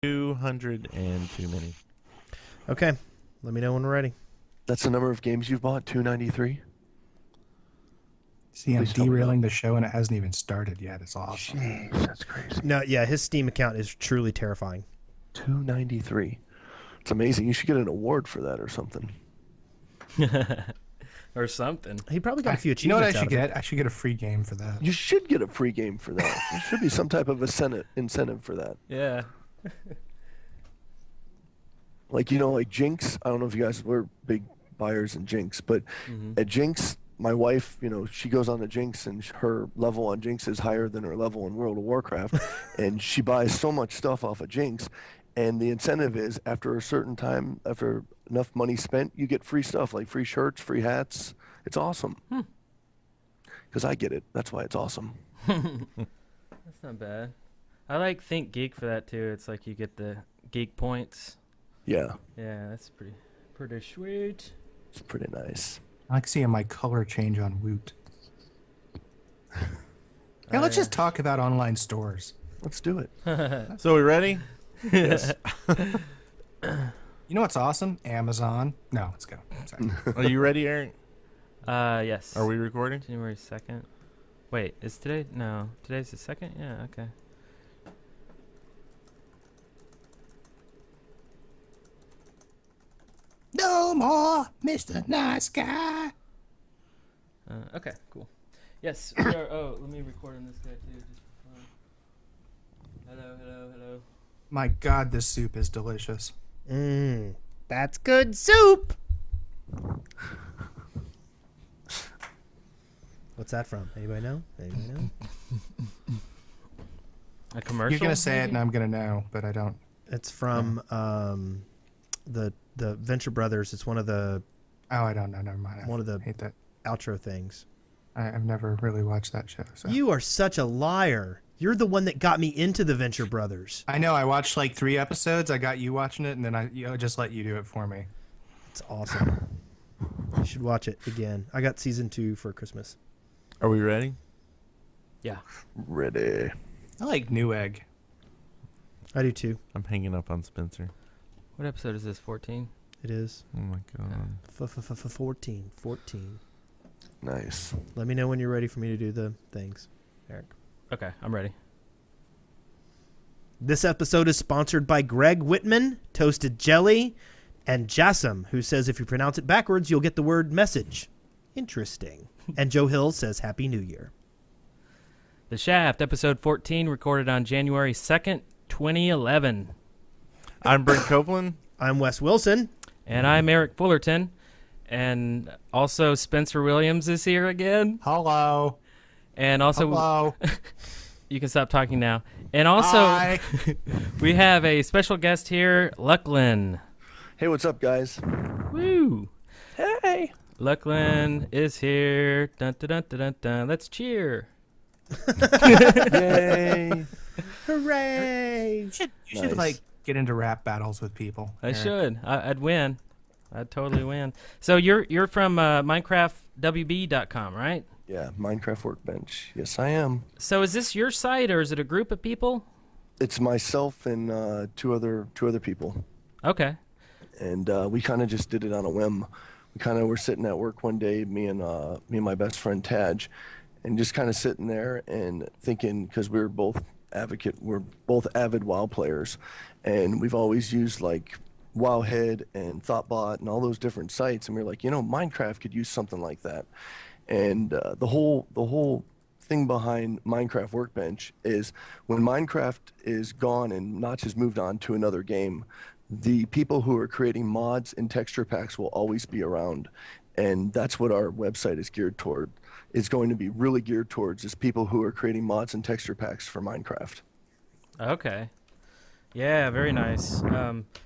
200 and too many. Okay, let me know when we're ready. That's the number of games you've bought, 293? See, I'm Please tell me derailing the show and it hasn't even started yet. It's awesome. Jeez, that's crazy. No, yeah, his Steam account is truly terrifying. 293. It's amazing. You should get an award for that or something. Or something. He probably got a few You know what achievements I should out of get? I should get a free game for that. You should get a free game for that. There should be some type of incentive for that. Yeah. Like, you know, like Jinx. I don't know if you guys were big buyers in Jinx, but at Jinx, my wife, you know, she goes on to Jinx and her level on Jinx is higher than her level in World of Warcraft. And she buys so much stuff off of Jinx. And the incentive is after a certain time, after enough money spent, you get free stuff like free shirts, free hats. It's awesome. Because I get it. That's why it's awesome. That's not bad. I like Think Geek for that too. It's like you get the geek points. Yeah. Yeah, that's pretty sweet. It's pretty nice. I like seeing my color change on Woot. Hey, let's just talk about online stores. Let's do it. So we ready? Yes. You know what's awesome? Amazon. No, let's go. Sorry. Are you ready, Eric? Yes. Are we recording? January 2nd. Wait, is today? No, today's the 2nd? Yeah, okay. No more Mr. Nice Guy. Okay, cool. Yes. Let me record on this guy too, just for fun. Hello. My God, this soup is delicious. That's good soup. What's that from? Anybody know? A commercial? You're gonna say it, maybe? and I'm gonna know, but I don't. It's from the Venture Brothers. It's one of the Oh, I don't know. Never mind. One of the- I hate that. outro things. I've never really watched that show. So. You are such a liar. You're the one that got me into the Venture Brothers. I know. I watched like 3 episodes. I got you watching it, and then I just let you do it for me. It's awesome. You should watch it again. I got season 2 for Christmas. Are we ready? Yeah. Ready. I like Newegg. I do too. I'm hanging up on Spencer. What episode is this? 14? It is. Oh my god. 14. Nice. Let me know when you're ready for me to do the things, Eric. Okay, I'm ready. This episode is sponsored by Greg Whitman, Toasted Jelly, and Jassam, who says if you pronounce it backwards, you'll get the word message. Interesting. And Joe Hill says Happy New Year. The Shaft, episode 14, recorded on January 2nd, 2011. I'm Brent Copeland. I'm Wes Wilson. And I'm Eric Fullerton. And also Spencer Williams is here again. Hello. And also, Hello. you can stop talking now. And also, Hi. we have a special guest here, Luclin. Hey, what's up, guys? Woo! Hey. Luclin is here. Dun, dun, dun, dun, dun, dun. Let's cheer. Yay. Hooray! You should Nice. like get into rap battles with people. I Eric. should. I'd win. I'd totally win. So you're from MinecraftWB.com, right? Yeah, Minecraft Workbench. Yes, I am. So is this your site or is it a group of people? It's myself and two other people. Okay. And we kind of just did it on a whim. We kind of were sitting at work one day, me and my best friend Taj, and just kind of sitting there and thinking, because we're both avid WoW players, and we've always used like Wowhead and Thoughtbot and all those different sites, and we were like, you know, Minecraft could use something like that. And the whole thing behind Minecraft Workbench is when Minecraft is gone and Notch has moved on to another game, the people who are creating mods and texture packs will always be around. And that's what our website is geared toward. It's going to be really geared towards is people who are creating mods and texture packs for Minecraft. Okay. Yeah, very nice.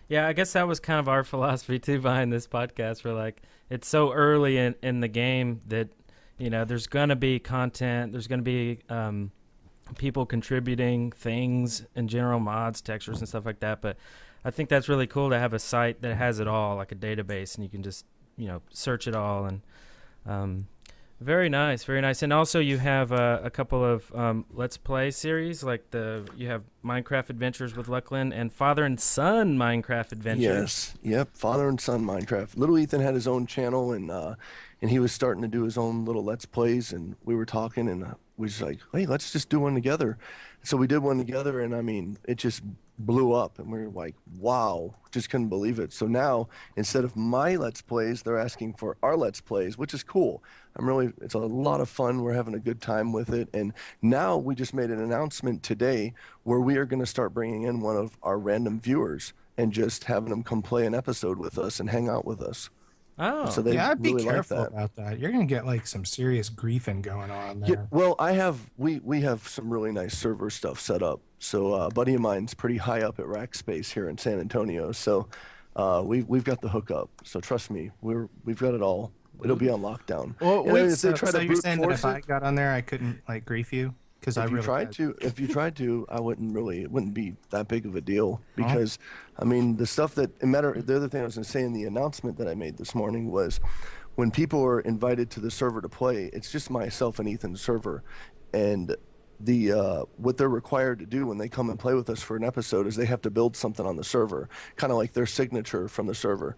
Yeah, I guess that was kind of our philosophy too behind this podcast. We're like, it's so early in the game that, you know, there's going to be content. There's going to be people contributing things in general, mods, textures, and stuff like that. But I think that's really cool to have a site that has it all, like a database, and you can just, you know, search it all. And Very nice, very nice. And also you have a couple of Let's Play series, like you have Minecraft Adventures with Luclin and Father and Son Minecraft Adventures. Yes. Yep. Father and son Minecraft. Little Ethan had his own channel, and he was starting to do his own little Let's Plays, and we were talking, and we was like, hey, let's just do one together. So we did one together, and I mean, it just blew up, and we were like, wow, just couldn't believe it. So now, instead of my Let's Plays, they're asking for our Let's Plays, which is cool. It's a lot of fun. We're having a good time with it. And now we just made an announcement today where we are going to start bringing in one of our random viewers and just having them come play an episode with us and hang out with us. Oh, So they Yeah, I'd be really like careful that. about that. You're gonna get like some serious griefing going on there. Yeah, well, we have some really nice server stuff set up. So a buddy of mine's pretty high up at Rackspace here in San Antonio. So we've got the hookup. So trust me, we've got it all. It'll be on lockdown. Well, And wait, if they try so to you're brute saying that force if I it, got on there, I couldn't like grief you? Because I if you really tried could. to, I it wouldn't be that big of a deal because, I mean, the stuff the other thing I was going to say in the announcement that I made this morning was when people are invited to the server to play, it's just myself and Ethan's server. And what they're required to do when they come and play with us for an episode is they have to build something on the server, kind of like their signature from the server.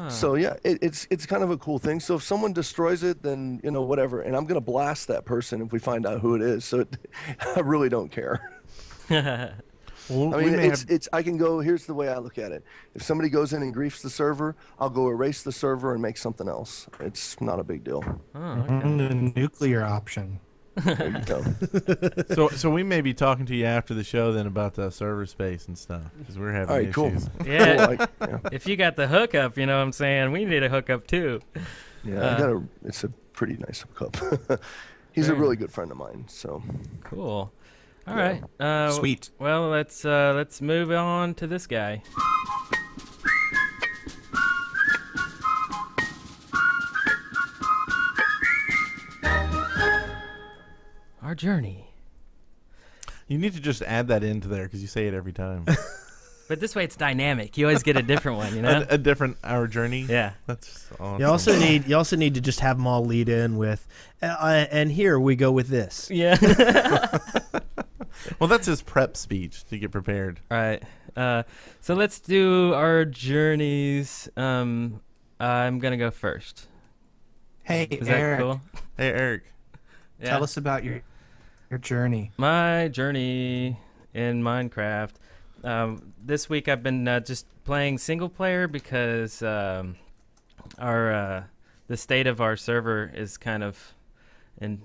So yeah, it's kind of a cool thing. So if someone destroys it, then whatever, and I'm gonna blast that person if we find out who it is. So I really don't care. Well, I we mean, may have, I can go. Here's the way I look at it: if somebody goes in and griefs the server, I'll go erase the server and make something else. It's not a big deal. The nuclear option. There you go. so we may be talking to you after the show then about the server space and stuff because we're having All right, issues. cool. Yeah. Cool, yeah. If you got the hookup, you know what I'm saying? We need a hookup too. Yeah, it's a pretty nice hookup. He's a really good friend of mine. So Cool. All Yeah. right. Sweet. Well, let's move on to this guy. Our journey. You need to just add that into there because you say it every time. But this way it's dynamic. You always get a different one, you know? a different our journey. Yeah. That's awesome. You also need to just have them all lead in with, and here we go with this. Yeah. Well, that's his prep speech to get prepared. All right. So let's do our journeys. I'm going to go first. Hey, Is that Eric, cool? Hey, Eric. Yeah. tell us about your journey. My journey in Minecraft. This week I've been just playing single player because the state of our server is kind of in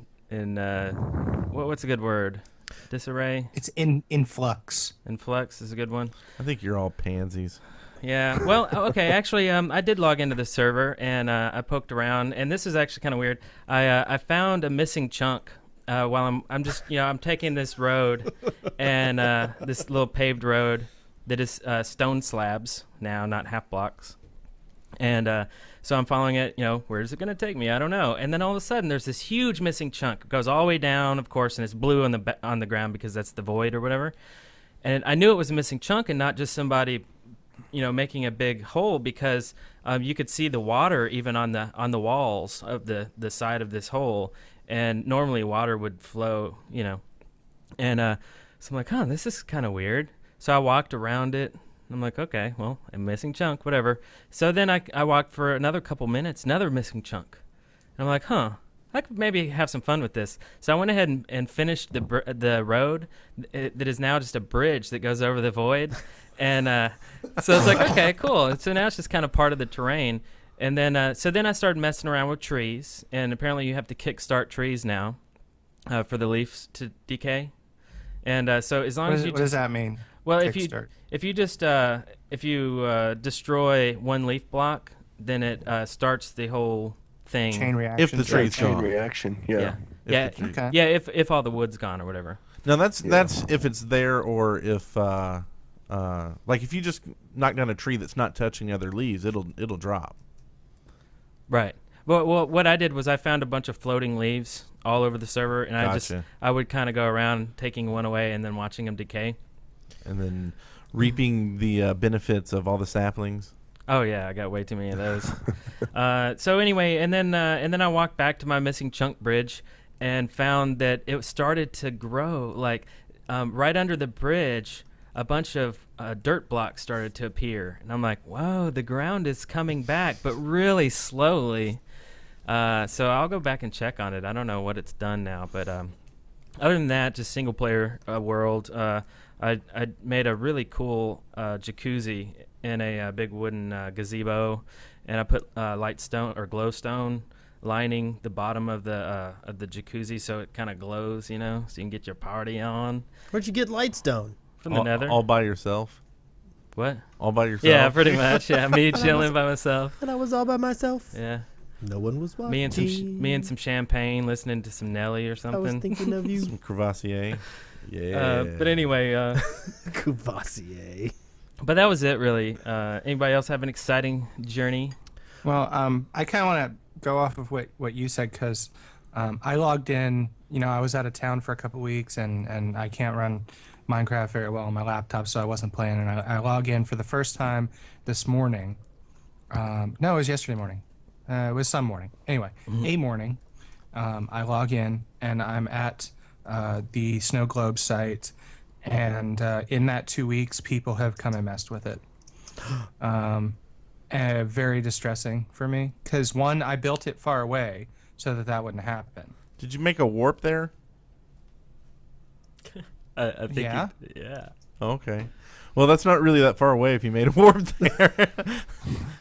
what's a good word? Disarray? It's in flux. In flux is a good one. I think you're all pansies. Yeah. Well, okay. Actually, I did log into the server and I poked around, and this is actually kind of weird. I found a missing chunk while I'm just I'm taking this road and this little paved road that is stone slabs now, not half blocks, and so I'm following it. Where is it going to take me? I don't know. And then all of a sudden, there's this huge missing chunk. It goes all the way down, of course, and it's blue on the ground because that's the void or whatever. And I knew it was a missing chunk and not just somebody making a big hole because you could see the water even on the walls of the side of this hole, and normally water would flow, and so I'm like, this is kind of weird. So I walked around it. I'm like, okay, well, a missing chunk, whatever. So then I walked for another couple minutes, another missing chunk, and I'm like, I could maybe have some fun with this. So I went ahead and finished the road that is now just a bridge that goes over the void. And so it's like, okay, cool. So now it's just kind of part of the terrain. And then so then I started messing around with trees. And apparently you have to kickstart trees now for the leaves to decay. And so as long as you What does that mean? well, Kickstart. if you destroy one leaf block, then it starts the whole thing. Chain reaction. If the tree's Chain gone. reaction. Yeah. Yeah. If the tree- Okay. Yeah, if all the wood's gone or whatever. No, that's if it's there or if like if you just knock down a tree that's not touching other leaves, it'll drop. Right. Well, what I did was I found a bunch of floating leaves all over the server, and Gotcha. I would kind of go around taking one away and then watching them decay. And then reaping the benefits of all the saplings. Oh yeah, I got way too many of those. So anyway, and then I walked back to my missing chunk bridge and found that it started to grow. Like right under the bridge, a bunch of dirt blocks started to appear, and I'm like, "Whoa, the ground is coming back, but really slowly." So I'll go back and check on it. I don't know what it's done now, but other than that, just single player world. I made a really cool jacuzzi in a big wooden gazebo, and I put light stone or glowstone lining the bottom of the jacuzzi so it kind of glows, so you can get your party on. Where'd you get Lightstone? From the Nether. All by yourself? What? All by yourself? Yeah, pretty much. Yeah, me chilling by myself. And I was all by myself. Yeah. No one was watching. Me and some champagne, listening to some Nelly or something. I was thinking of you. Some Crevassier. Yeah. But anyway, Crevassier. But that was it, really. Anybody else have an exciting journey? Well, I kind of want to go off of what you said, because I logged in. I was out of town for a couple weeks, and I can't run Minecraft very well on my laptop, so I wasn't playing. And I log in for the first time this morning. No, it was yesterday morning. It was some morning. Anyway, a morning. I log in, and I'm at the Snow Globe site, and in that 2 weeks, people have come and messed with it. Very distressing for me, because one, I built it far away so that wouldn't happen. Did you make a warp there? I think yeah. Yeah. Okay. Well, that's not really that far away if you made a warp there.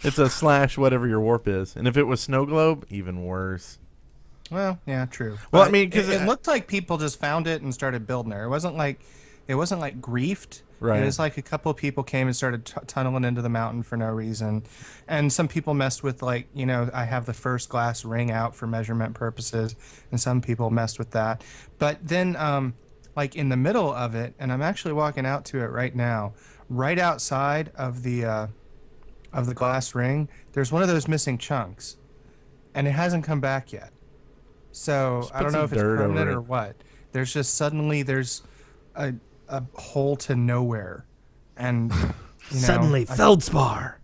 It's a / whatever your warp is. And if it was Snow Globe, even worse. Well, yeah, true. Well, But I mean, because it looked like people just found it and started building there. It wasn't like griefed. Right. It was like a couple of people came and started tunneling into the mountain for no reason. And some people messed with, I have the first glass ring out for measurement purposes, and some people messed with that. But then, in the middle of it, and I'm actually walking out to it right now, right outside of the glass ring, there's one of those missing chunks, and it hasn't come back yet. So I don't know if it's permanent or what. There's just suddenly there's a hole to nowhere, and Suddenly Feldspar.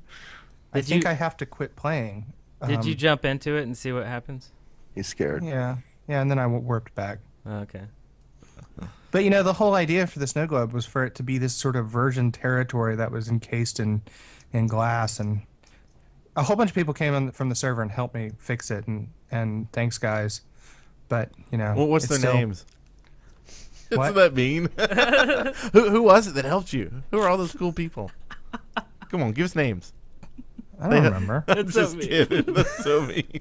I think I have to quit playing. Did you jump into it and see what happens? He's scared. Yeah, and then I warped back. Okay. But the whole idea for the Snow Globe was for it to be this sort of virgin territory that was encased in glass, and a whole bunch of people came from the server and helped me fix it, and thanks guys. But well, what's their names? What? What's that mean? Who was it that helped you? Who are all those cool people? Come on, give us names. I don't remember. I'm just kidding. That's so mean.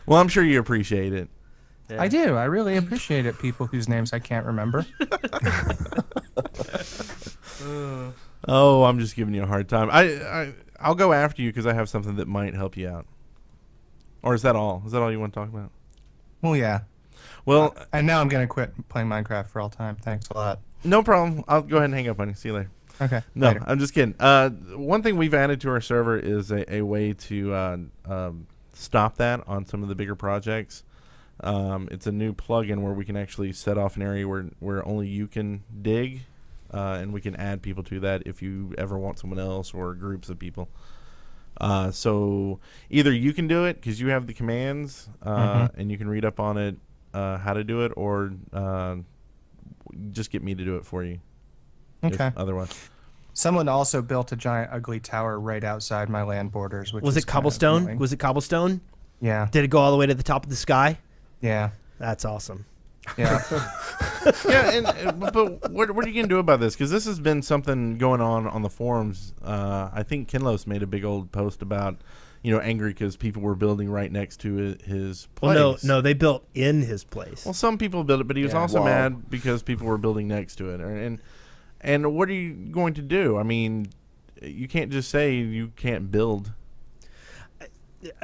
Well, I'm sure you appreciate it. Yeah. I do. I really appreciate it, people whose names I can't remember. Oh, I'm just giving you a hard time. I'll go after you because I have something that might help you out. Or is that all? Is that all you want to talk about? Well, yeah. Well, and now I'm going to quit playing Minecraft for all time. Thanks a lot. no problem. I'll go ahead and hang up on you. See you later. Okay. No, later. I'm just kidding. One thing we've added to our server is a way to stop that on some of the bigger projects. It's a new plugin where we can actually set off an area where only you can dig, and we can add people to that if you ever want someone else or groups of people. So either you can do it because you have the commands and you can read up on it, how to do it, or just get me to do it for you. Okay. Otherwise. Someone also built a giant ugly tower right outside my land borders. Which Was it cobblestone? Was it cobblestone? Yeah. Did it go all the way to the top of the sky? Yeah. That's awesome. Yeah. Yeah, but what are you going to do about this? Because this has been something going on the forums. I think Kinlos made a big old post about, angry because people were building right next to his place. Well, no, they built in his place. Well, some people built it, but he was also Wow. mad because people were building next to it. And what are you going to do? I mean, you can't just say you can't build.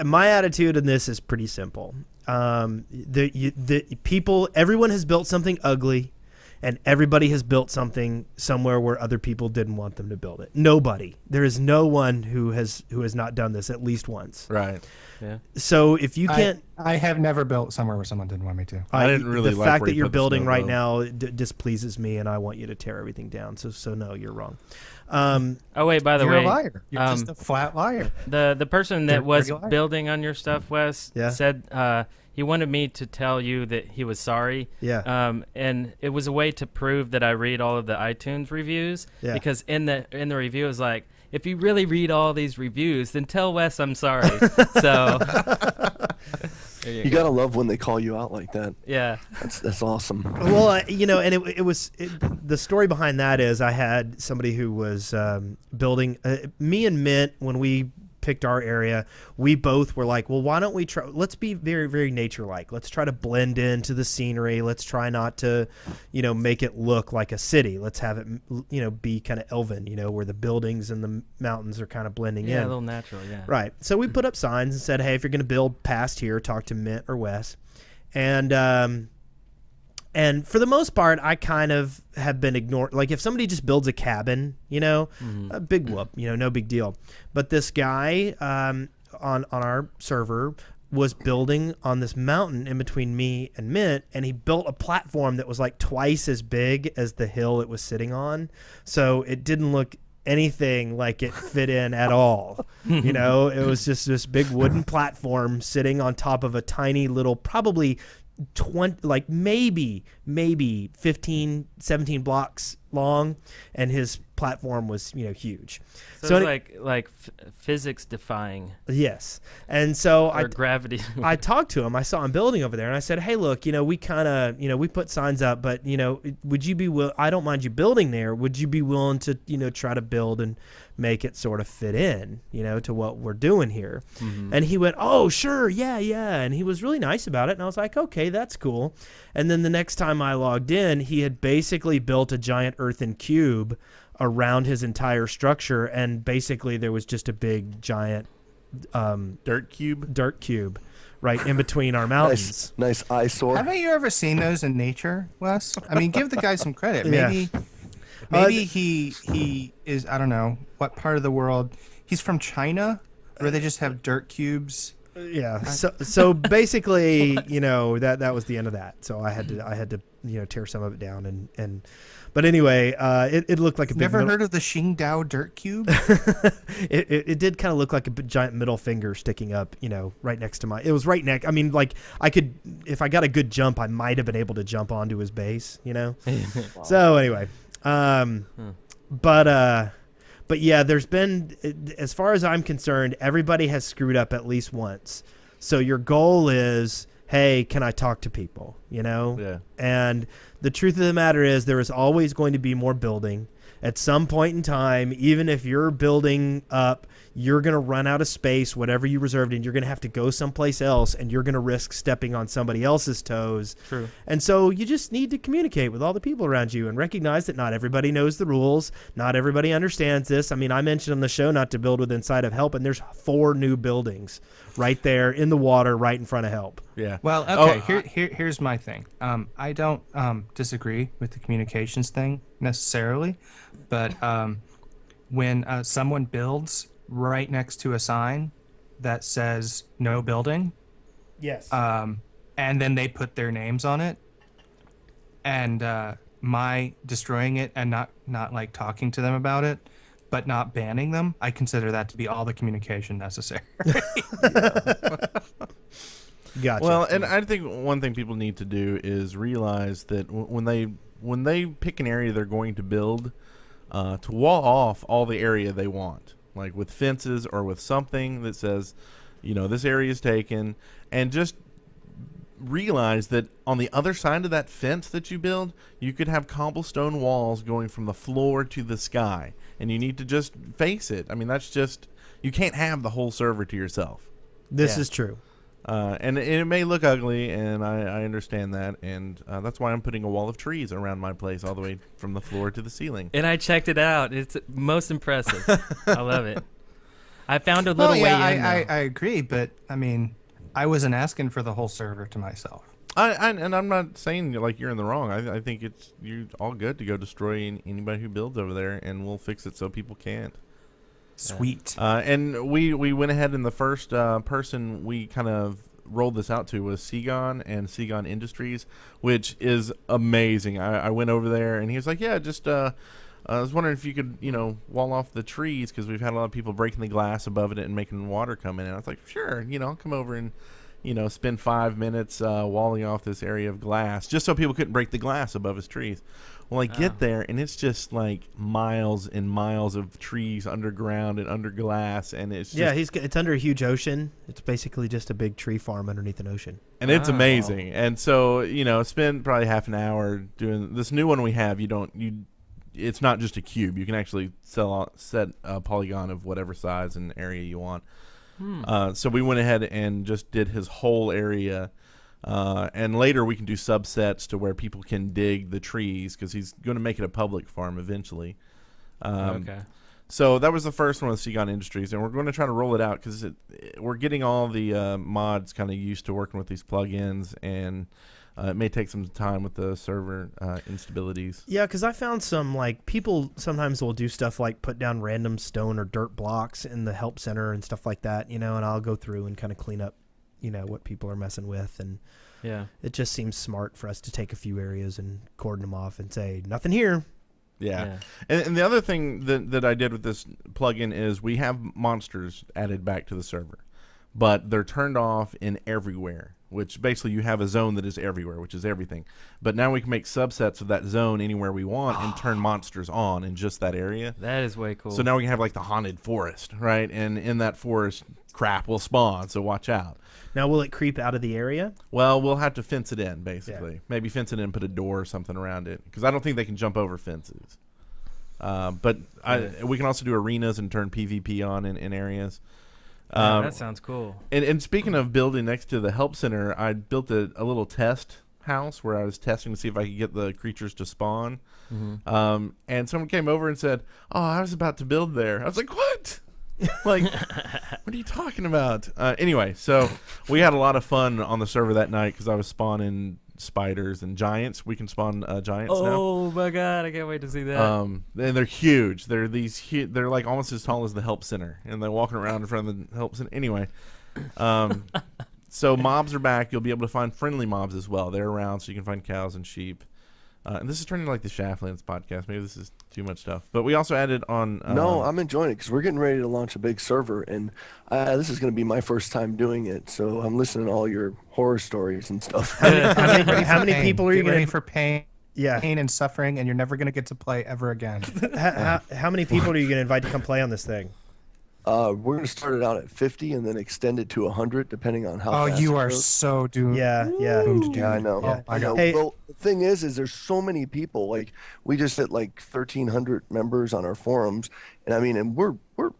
My attitude in this is pretty simple. The people, everyone has built something ugly, and everybody has built something somewhere where other people didn't want them to build it. Nobody. There is no one who has not done this at least once. Right. Yeah. So if you can't I have never built somewhere where someone didn't want me to. I didn't really the like fact where that you you're put the building snow right globe. now displeases me, and I want you to tear everything down. So no, you're wrong. Oh wait, by the You're way, a liar. You're just a flat liar. the person that Dirty was liar. building on your stuff, Wes, Yeah. said he wanted me to tell you that he was sorry. Yeah. And it was a way to prove that I read all of the iTunes reviews. Yeah. Because in the review it was like, if you really read all these reviews, then tell Wes I'm sorry. So You gotta love when they call you out like that. yeah. That's awesome. Well, and it was the story behind that is I had somebody who was building me and Mint when we picked our area. We both were like, well, why don't we try? Let's be very, very nature-like. Let's try to blend into the scenery. Let's try not to, make it look like a city. Let's have it, be kind of elven, where the buildings and the mountains are kind of blending Yeah, in. a little natural, yeah. Right. So we put up signs and said, hey, if you're going to build past here, talk to Mint or Wes. And for the most part, I kind of have been ignored. Like if somebody just builds a cabin, a big whoop, no big deal. But this guy on our server was building on this mountain in between me and Mint, and he built a platform that was like twice as big as the hill it was sitting on. So it didn't look anything like it fit in at all. It was just this big wooden platform sitting on top of a tiny little, probably 20, like maybe 15, 17 blocks long, and his platform was huge. So it's like physics defying. Yes. And so or gravity. I talked to him. I saw him building over there, and I said, hey, look, we kind of, we put signs up, but, would you be I don't mind you building there. Would you be willing to, try to build and make it sort of fit in, to what we're doing here? Mm-hmm. And he went, oh, sure. Yeah. And he was really nice about it. And I was like, okay, that's cool. And then the next time I logged in, he had basically built a giant earthen cube around his entire structure, and basically there was just a big giant Dirt cube right in between our mountains. Nice eyesore. Haven't you ever seen those in nature, Wes? I mean, give the guy some credit. Yeah. Maybe he is, I don't know what part of the world. He's from China, where they just have dirt cubes. Yeah. So basically, that was the end of that. So I had to tear some of it down but anyway, it looked like a big. Never heard of the Qingdao dirt cube? it did kind of look like a giant middle finger sticking up, right next to it was right next. I mean, like I could, if I got a good jump, I might have been able to jump onto his base, Wow. So anyway, but yeah, there's been, as far as I'm concerned, everybody has screwed up at least once. So your goal is, hey, can I talk to people, Yeah. And the truth of the matter is there is always going to be more building. At some point in time, even if you're building up, you're going to run out of space, whatever you reserved, and you're going to have to go someplace else, and you're going to risk stepping on somebody else's toes. True. And so you just need to communicate with all the people around you and recognize that not everybody knows the rules. Not everybody understands this. I mean, I mentioned on the show not to build with inside of help, and there's 4 new buildings right there in the water right in front of help. Yeah. Well, okay, here's my thing. I don't disagree with the communications thing necessarily, but when someone builds right next to a sign that says no building, Yes. and then they put their names on it, and my destroying it and not like talking to them about it, but not banning them, I consider that to be all the communication necessary. Gotcha. Well, and I think one thing people need to do is realize that when they pick an area they're going to build, to wall off all the area they want, like with fences or with something that says, this area is taken, and just realize that on the other side of that fence that you build, you could have cobblestone walls going from the floor to the sky, and you need to just face it. I mean, that's just, you can't have the whole server to yourself. This is true. And it may look ugly, and I understand that, and that's why I'm putting a wall of trees around my place all the way from the floor to the ceiling. And I checked it out. It's most impressive. I love it. I found a little way in. I agree, but I mean, I wasn't asking for the whole server to myself. And I'm not saying like you're in the wrong. I think you're all good to go destroy anybody who builds over there, and we'll fix it so people can't. Sweet. And we went ahead, and the first person we kind of rolled this out to was Segon and Segon Industries, which is amazing. I went over there, and he was like, yeah, just I was wondering if you could, wall off the trees, because we've had a lot of people breaking the glass above it and making water come in. And I was like, sure, I'll come over and, spend 5 minutes walling off this area of glass, just so people couldn't break the glass above his trees. Well, I get there, and it's just like miles and miles of trees underground and under glass, and it's just, it's under a huge ocean. It's basically just a big tree farm underneath an ocean, and it's amazing. And so spend probably half an hour doing this new one we have. It's not just a cube. You can actually set a polygon of whatever size and area you want. So we went ahead and just did his whole area. And later we can do subsets to where people can dig the trees, because he's going to make it a public farm eventually. Okay. So that was the first one with Segon Industries, and we're going to try to roll it out because we're getting all the mods kind of used to working with these plugins, and it may take some time with the server instabilities. Yeah, because I found some, people sometimes will do stuff like put down random stone or dirt blocks in the help center and stuff like that, and I'll go through and kind of clean up what people are messing with, and it just seems smart for us to take a few areas and cordon them off and say nothing here. And the other thing that I did with this plugin is we have monsters added back to the server, but they're turned off in everywhere, which basically you have a zone that is everywhere, which is everything. But now we can make subsets of that zone anywhere we want and turn monsters on in just that area. That is way cool. So now we can have the haunted forest, right? And in that forest, crap will spawn, so watch out. Now, will it creep out of the area? Well, we'll have to fence it in, basically. Yeah. Maybe fence it in and put a door or something around it, because I don't think they can jump over fences. But we can also do arenas and turn PvP on in areas. That sounds cool. And speaking of building next to the help center, I built a little test house where I was testing to see if I could get the creatures to spawn. Mm-hmm. And someone came over and said, "Oh, I was about to build there." I was like, "What?" What are you talking about? Anyway, so we had a lot of fun on the server that night because I was spawning spiders and giants. We can spawn giants now. Oh my god, I can't wait to see that. And they're huge. They're they're like almost as tall as the help center, and they're walking around in front of the help center. Anyway, so mobs are back. You'll be able to find friendly mobs as well. They're around, so you can find cows and sheep. And this is turning like the Shaftlands podcast. Maybe this is too much stuff. But we also added on... no, I'm enjoying it because we're getting ready to launch a big server. And this is going to be my first time doing it. So I'm listening to all your horror stories and stuff. How many people are you ready going for pain? Yeah. Pain and suffering, and you're never going to get to play ever again. How many people are you going to invite to come play on this thing? We're going to start it out at 50 and then extend it to 100 depending on how fast you it are goes. so doomed. Yeah. Yeah, I know. Yeah. I know. Hey, well, the thing is there's so many people. Like we just hit like 1,300 members on our forums, and I mean, and we're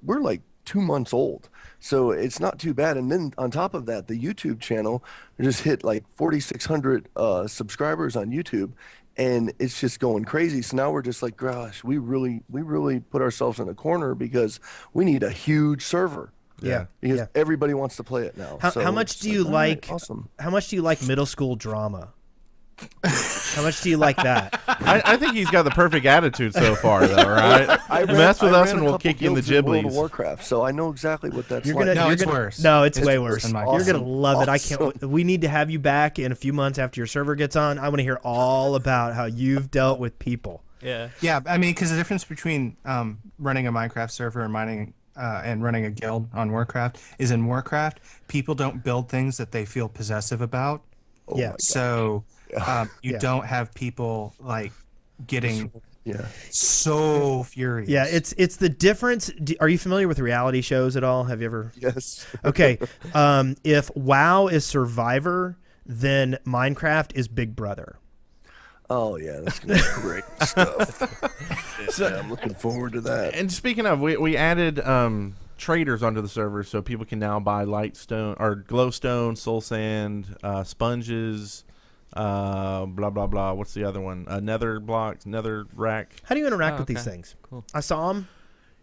like 2 months old, so it's not too bad. And then on top of that, the YouTube channel just hit like 4,600 subscribers on YouTube. And it's just going crazy. So now we're just like, gosh, we really put ourselves in a corner because we need a huge server. Yeah. Because everybody wants to play it now. How much do you like? Awesome. How much do you like middle school drama? How much do you like that? I think he's got the perfect attitude so far, though, right? Mess with us and we'll kick you in the World of giblies. Warcraft, so I know exactly what that's You're like. gonna, No, you're it's gonna, worse. No, it's way worse worse. than my You're gonna Awesome. love it. I can't. We need to have you back in a few months after your server gets on. I want to hear all about how you've dealt with people. Yeah. Yeah, I mean, because the difference between running a Minecraft server and running a guild on Warcraft is in Warcraft, people don't build things that they feel possessive about. Oh Yeah. my God. So you don't have people like getting so furious. Yeah, it's the difference. Are you familiar with reality shows at all? Have you ever? Yes. Okay. If WoW is Survivor, then Minecraft is Big Brother. Oh yeah, that's gonna be great stuff. Yeah, I'm looking forward to that. And speaking of, we added traders onto the server, so people can now buy light stone or glowstone, soul sand, sponges, blah blah blah. What's the other one? Nether blocks, nether rack. How do you interact with okay. these things? Cool. I saw them.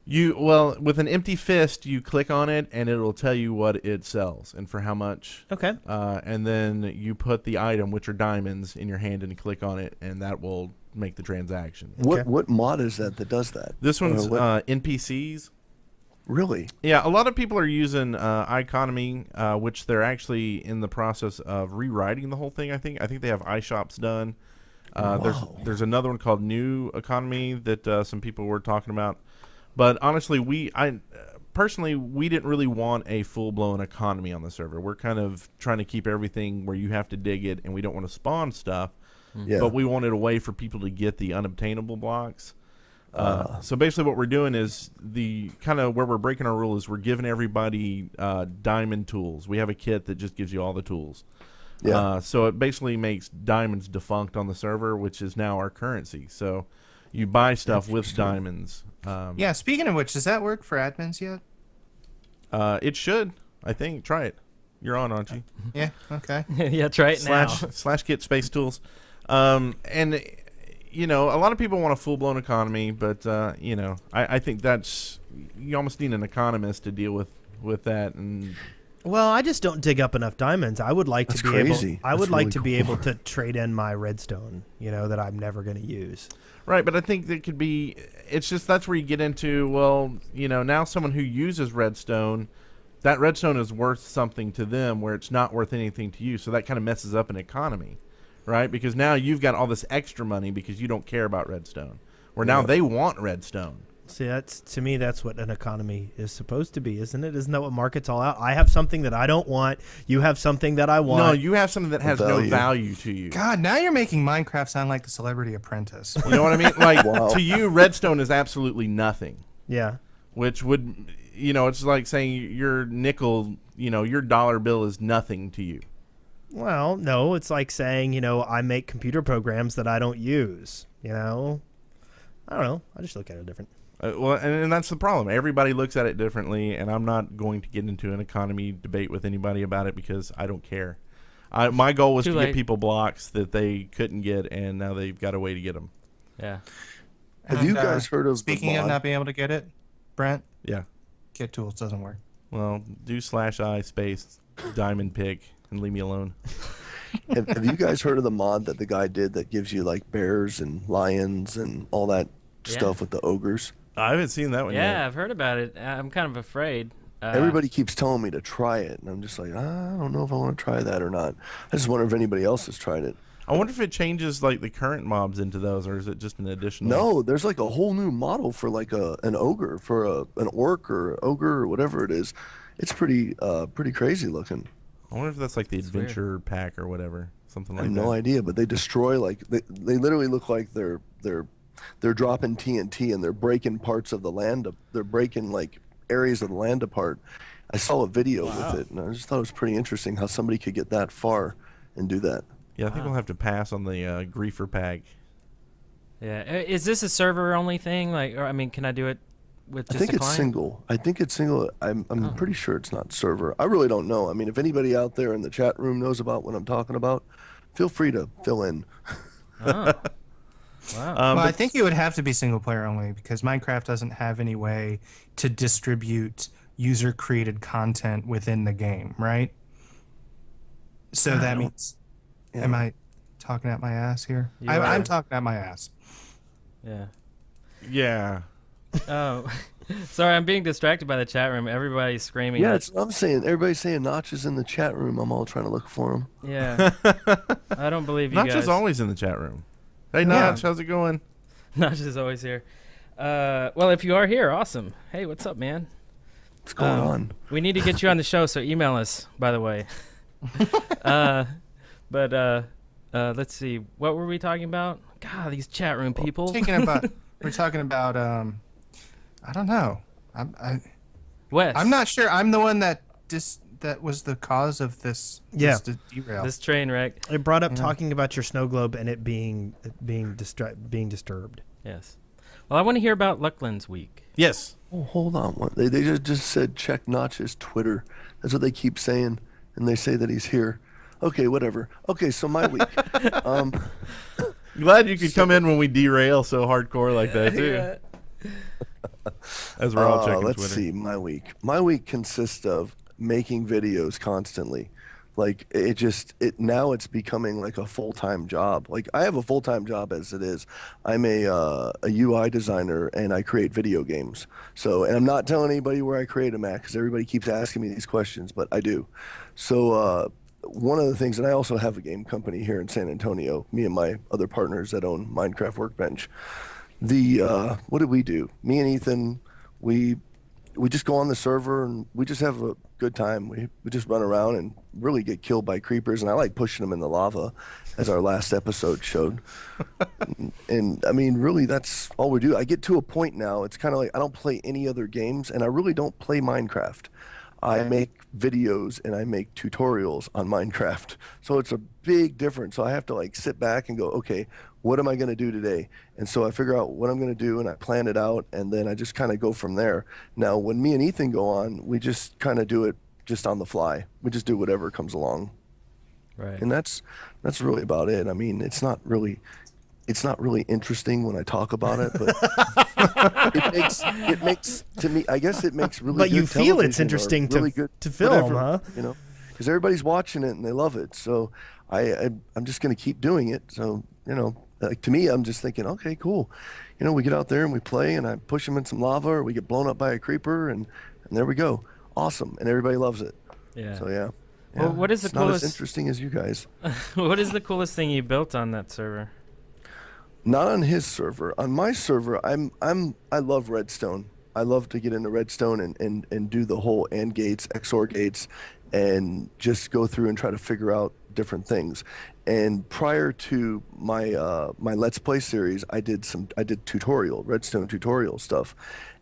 With an empty fist, you click on it and it'll tell you what it sells and for how much. Okay. And then you put the item, which are diamonds, in your hand and click on it, and that will make the transaction. What mod is that does that? This one's what? NPCs. Really? Yeah, a lot of people are using iConomy, which they're actually in the process of rewriting the whole thing. I think they have iShops done. There's another one called New Economy that some people were talking about. But honestly, personally, we didn't really want a full-blown economy on the server. We're kind of trying to keep everything where you have to dig it, and we don't want to spawn stuff. Yeah. But we wanted a way for people to get the unobtainable blocks. So basically what we're doing is the kind of where we're breaking our rule is we're giving everybody diamond tools. We have a kit that just gives you all the tools. Yeah. So it basically makes diamonds defunct on the server, which is now our currency. So you buy stuff with diamonds. Yeah, speaking of which, does that work for admins yet? It should, I think. Try it. You're on, aren't you? Yeah, okay. Yeah, try it now. / kit space tools. And you know, a lot of people want a full-blown economy, but you know, I think that's, you almost need an economist to deal with that. And Well, I just don't dig up enough diamonds. I would like to be crazy. able. I would That's like really to be cool. able to trade in my redstone. You know, that I'm never going to use. right, but I think that could be. It's just that's where you get into. Well, you know, now someone who uses redstone, that redstone is worth something to them, where it's not worth anything to you. So that kind of messes up an economy, right? Because now you've got all this extra money because you don't care about redstone. Where now they want redstone. See, to me, that's what an economy is supposed to be, isn't it? Isn't that what market's all out? I have something that I don't want. You have something that I want. No, you have something that has no value to you. God, now you're making Minecraft sound like the Celebrity Apprentice. You know what I mean? Like, Wow. to you, redstone is absolutely nothing. Yeah. Which would, you know, it's like saying your nickel, you know, your dollar bill is nothing to you. Well, no, it's like saying, you know, I make computer programs that I don't use. You know, I don't know. I just look at it different. Well, and that's the problem. Everybody looks at it differently, and I'm not going to get into an economy debate with anybody about it because I don't care. My goal was Too to late. get people blocks that they couldn't get, and now they've got a way to get them. Yeah. Have you guys heard of Speaking the of mod? not being able to get it, Brent, Yeah. Kit Tools doesn't work. Well, do /I space diamond pick and leave me alone. Have you guys heard of the mod that the guy did that gives you like bears and lions and all that stuff with the ogres? I haven't seen that one Yeah, yet. I've heard about it. I'm kind of afraid. Everybody keeps telling me to try it, and I'm just like, I don't know if I want to try that or not. I just wonder if anybody else has tried it. I wonder if it changes like the current mobs into those, or is it just an additional? No, there's like a whole new model for like an ogre, for an orc or ogre or whatever it is. It's pretty crazy looking. I wonder if that's like the That's weird. adventure pack or whatever, something I like have that. no idea, but they destroy like they literally look like they're dropping TNT and they're breaking parts of the land. They're breaking like areas of the land apart. I saw a video with it, and I just thought it was pretty interesting how somebody could get that far and do that. Yeah, I think we'll have to pass on the griefer pack. Yeah. Is this a server only thing? Like, or I mean, can I do it with I just think a it's client? single. I think it's single. I'm pretty sure it's not server. I really don't know. I mean, if anybody out there in the chat room knows about what I'm talking about, feel free to fill in. Oh. Wow. Well, I think it would have to be single player only because Minecraft doesn't have any way to distribute user created content within the game, right? So that means, Yeah. am I talking out my ass here? You are. I'm talking out my ass. Yeah. Yeah. Oh, sorry, I'm being distracted by the chat room. Everybody's screaming. Yeah, that's what I'm saying. Everybody's saying Notch is in the chat room. I'm all trying to look for him. Yeah. I don't believe you Notch guys. is always in the chat room. Hey, Notch, how's it going? Notch is always here. Well, if you are here, awesome. Hey, what's up, man? What's going on? We need to get you on the show, so email us, by the way. But let's see. What were we talking about? God, these chat room people. We're talking about I don't know. Wes. I'm not sure. I'm the one that was the cause of this. Yeah. This derail. This train wreck. It brought up talking about your snow globe and it being disturbed. Yes. Well, I want to hear about Luclin's week. Yes. Oh, hold on. They just said check Notch's Twitter. That's what they keep saying, and they say that he's here. Okay, whatever. Okay, so my week. Glad you could come in when we derail so hardcore like that, too. As we're all checking let's Twitter. see, my week. My week consists of making videos constantly. Like now it's becoming like a full-time job. Like I have a full-time job as it is. I'm a UI designer and I create video games. So, and I'm not telling anybody where I create them at because everybody keeps asking me these questions, but I do. So, one of the things, and I also have a game company here in San Antonio, me and my other partners that own Minecraft Workbench. What did we do? Me and Ethan, we just go on the server and we just have a good time. We just run around and really get killed by creepers, and I like pushing them in the lava, as our last episode showed. And I mean, really, that's all we do. I get to a point now, it's kind of like I don't play any other games, and I really don't play Minecraft. I make videos and I make tutorials on Minecraft. So it's a big difference. So I have to like sit back and go, okay, what am I going to do today? And so I figure out what I'm going to do and I plan it out, and then I just kind of go from there. Now, when me and Ethan go on, we just kind of do it just on the fly. We just do whatever comes along. Right. And that's really about it. I mean, it's not really interesting when I talk about it, but it makes to me, I guess it makes really But good you feel it's television, or interesting really good to film, whatever, huh? You know, because everybody's watching it and they love it. So I'm just going to keep doing it. So, you know, like to me, I'm just thinking, okay, cool. You know, we get out there and we play and I push them in some lava or we get blown up by a creeper and there we go. Awesome. And everybody loves it. Yeah. So, yeah. Well, what is the it's not coolest? as interesting as you guys. What is the coolest thing you built on that server? Not on his server. On my server, I love Redstone. I love to get into Redstone and do the whole AND gates, XOR gates, and just go through and try to figure out different things. And prior to my my Let's Play series, I did Redstone tutorial stuff.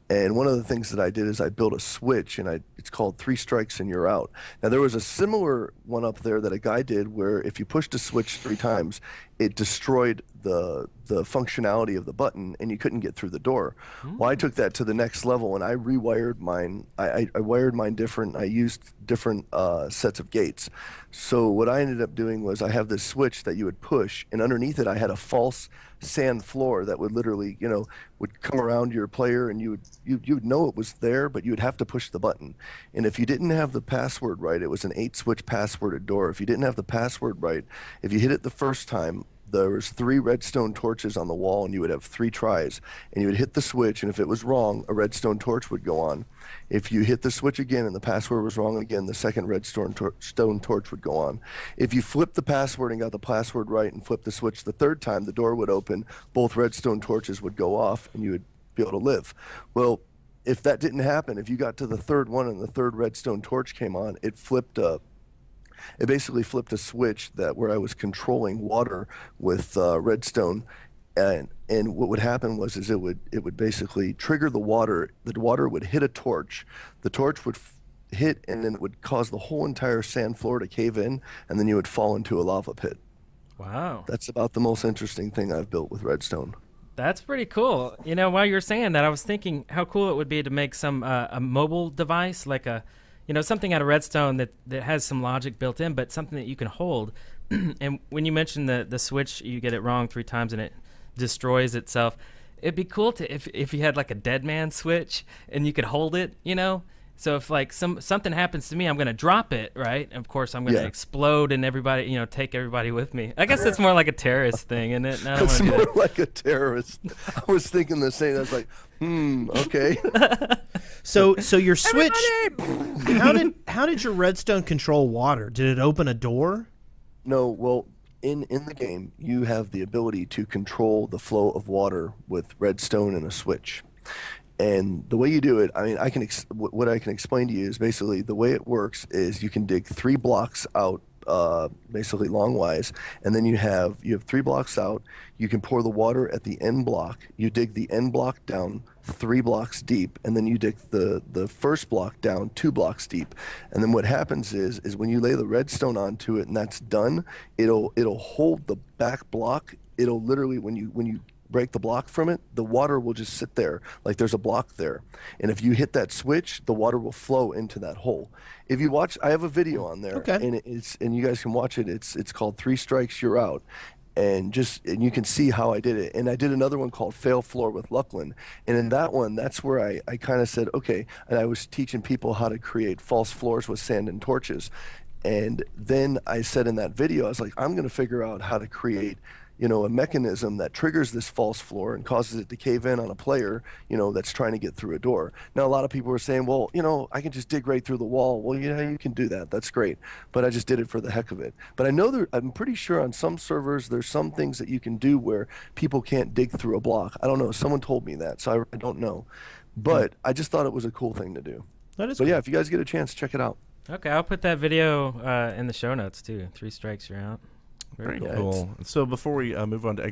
And one of the things that I did is I built a switch, and it's called 3 strikes and you're out. Now, there was a similar one up there that a guy did where if you pushed a switch 3 times, it destroyed the functionality of the button and you couldn't get through the door. Well, I took that to the next level and I rewired mine. I wired mine different. I used different sets of gates. So what I ended up doing was I have this switch that you would push, and underneath it I had a false sand floor that would literally, you know, would come around your player, and you would know it was there, but you would have to push the button. And if you didn't have the password right, it was an 8-switch passworded door. If you didn't have the password right, if you hit it the first time, there was 3 redstone torches on the wall, and you would have 3 tries, and you would hit the switch, and if it was wrong, a redstone torch would go on. If you hit the switch again and the password was wrong again, the second redstone torch would go on. If you flipped the password and got the password right and flipped the switch the 3rd time, the door would open, both redstone torches would go off, and you would be able to live. Well, if that didn't happen, if you got to the 3rd one and the 3rd redstone torch came on, it basically flipped a switch where I was controlling water with redstone, and what would happen was it would basically trigger the water. The water would hit a torch, the torch would hit, and then it would cause the whole entire sand floor to cave in, and then you would fall into a lava pit. Wow. That's about the most interesting thing I've built with redstone. That's pretty cool. You know, while you were saying that, I was thinking how cool it would be to make some a mobile device, like something out of redstone that has some logic built in, but something that you can hold. And when you mentioned the switch, you get it wrong 3 times and it destroys itself. It'd be cool to if you had like a dead man switch and you could hold it, you know. So if like something happens to me, I'm gonna drop it, right? And of course, I'm gonna explode and everybody, you know, take everybody with me. I guess it's more like a terrorist thing, isn't it? It's more like a terrorist. I was thinking the same. I was like, okay. So your switch. How did your redstone control water? Did it open a door? No. Well, in the game, you have the ability to control the flow of water with redstone and a switch. And the way you do it, I mean, what I can explain to you is basically the way it works is you can dig 3 blocks out, basically longwise, and then you have 3 blocks out. You can pour the water at the end block. You dig the end block down 3 blocks deep, and then you dig the first block down 2 blocks deep. And then what happens is when you lay the redstone onto it and that's done, it'll hold the back block. It'll literally when you break the block from it, the water will just sit there like there's a block there. And if you hit that switch, the water will flow into that hole. If you watch, I have a video on there, and and you guys can watch it. It's called 3 Strikes You're Out. And you can see how I did it. And I did another one called Fail Floor with Luclin. And in that one, that's where I kind of said, okay, and I was teaching people how to create false floors with sand and torches. And then I said in that video, I was like, I'm going to figure out how to create, a mechanism that triggers this false floor and causes it to cave in on a player, that's trying to get through a door. Now, a lot of people were saying, well, I can just dig right through the wall. Well, yeah, you can do that. That's great. But I just did it for the heck of it. But I'm pretty sure on some servers, there's some things that you can do where people can't dig through a block. I don't know. Someone told me that, so I don't know. But I just thought it was a cool thing to do. That is But cool. yeah, if you guys get a chance, check it out. Okay, I'll put that video in the show notes too. 3 strikes, you're out. Very Yeah, cool. So before we move on to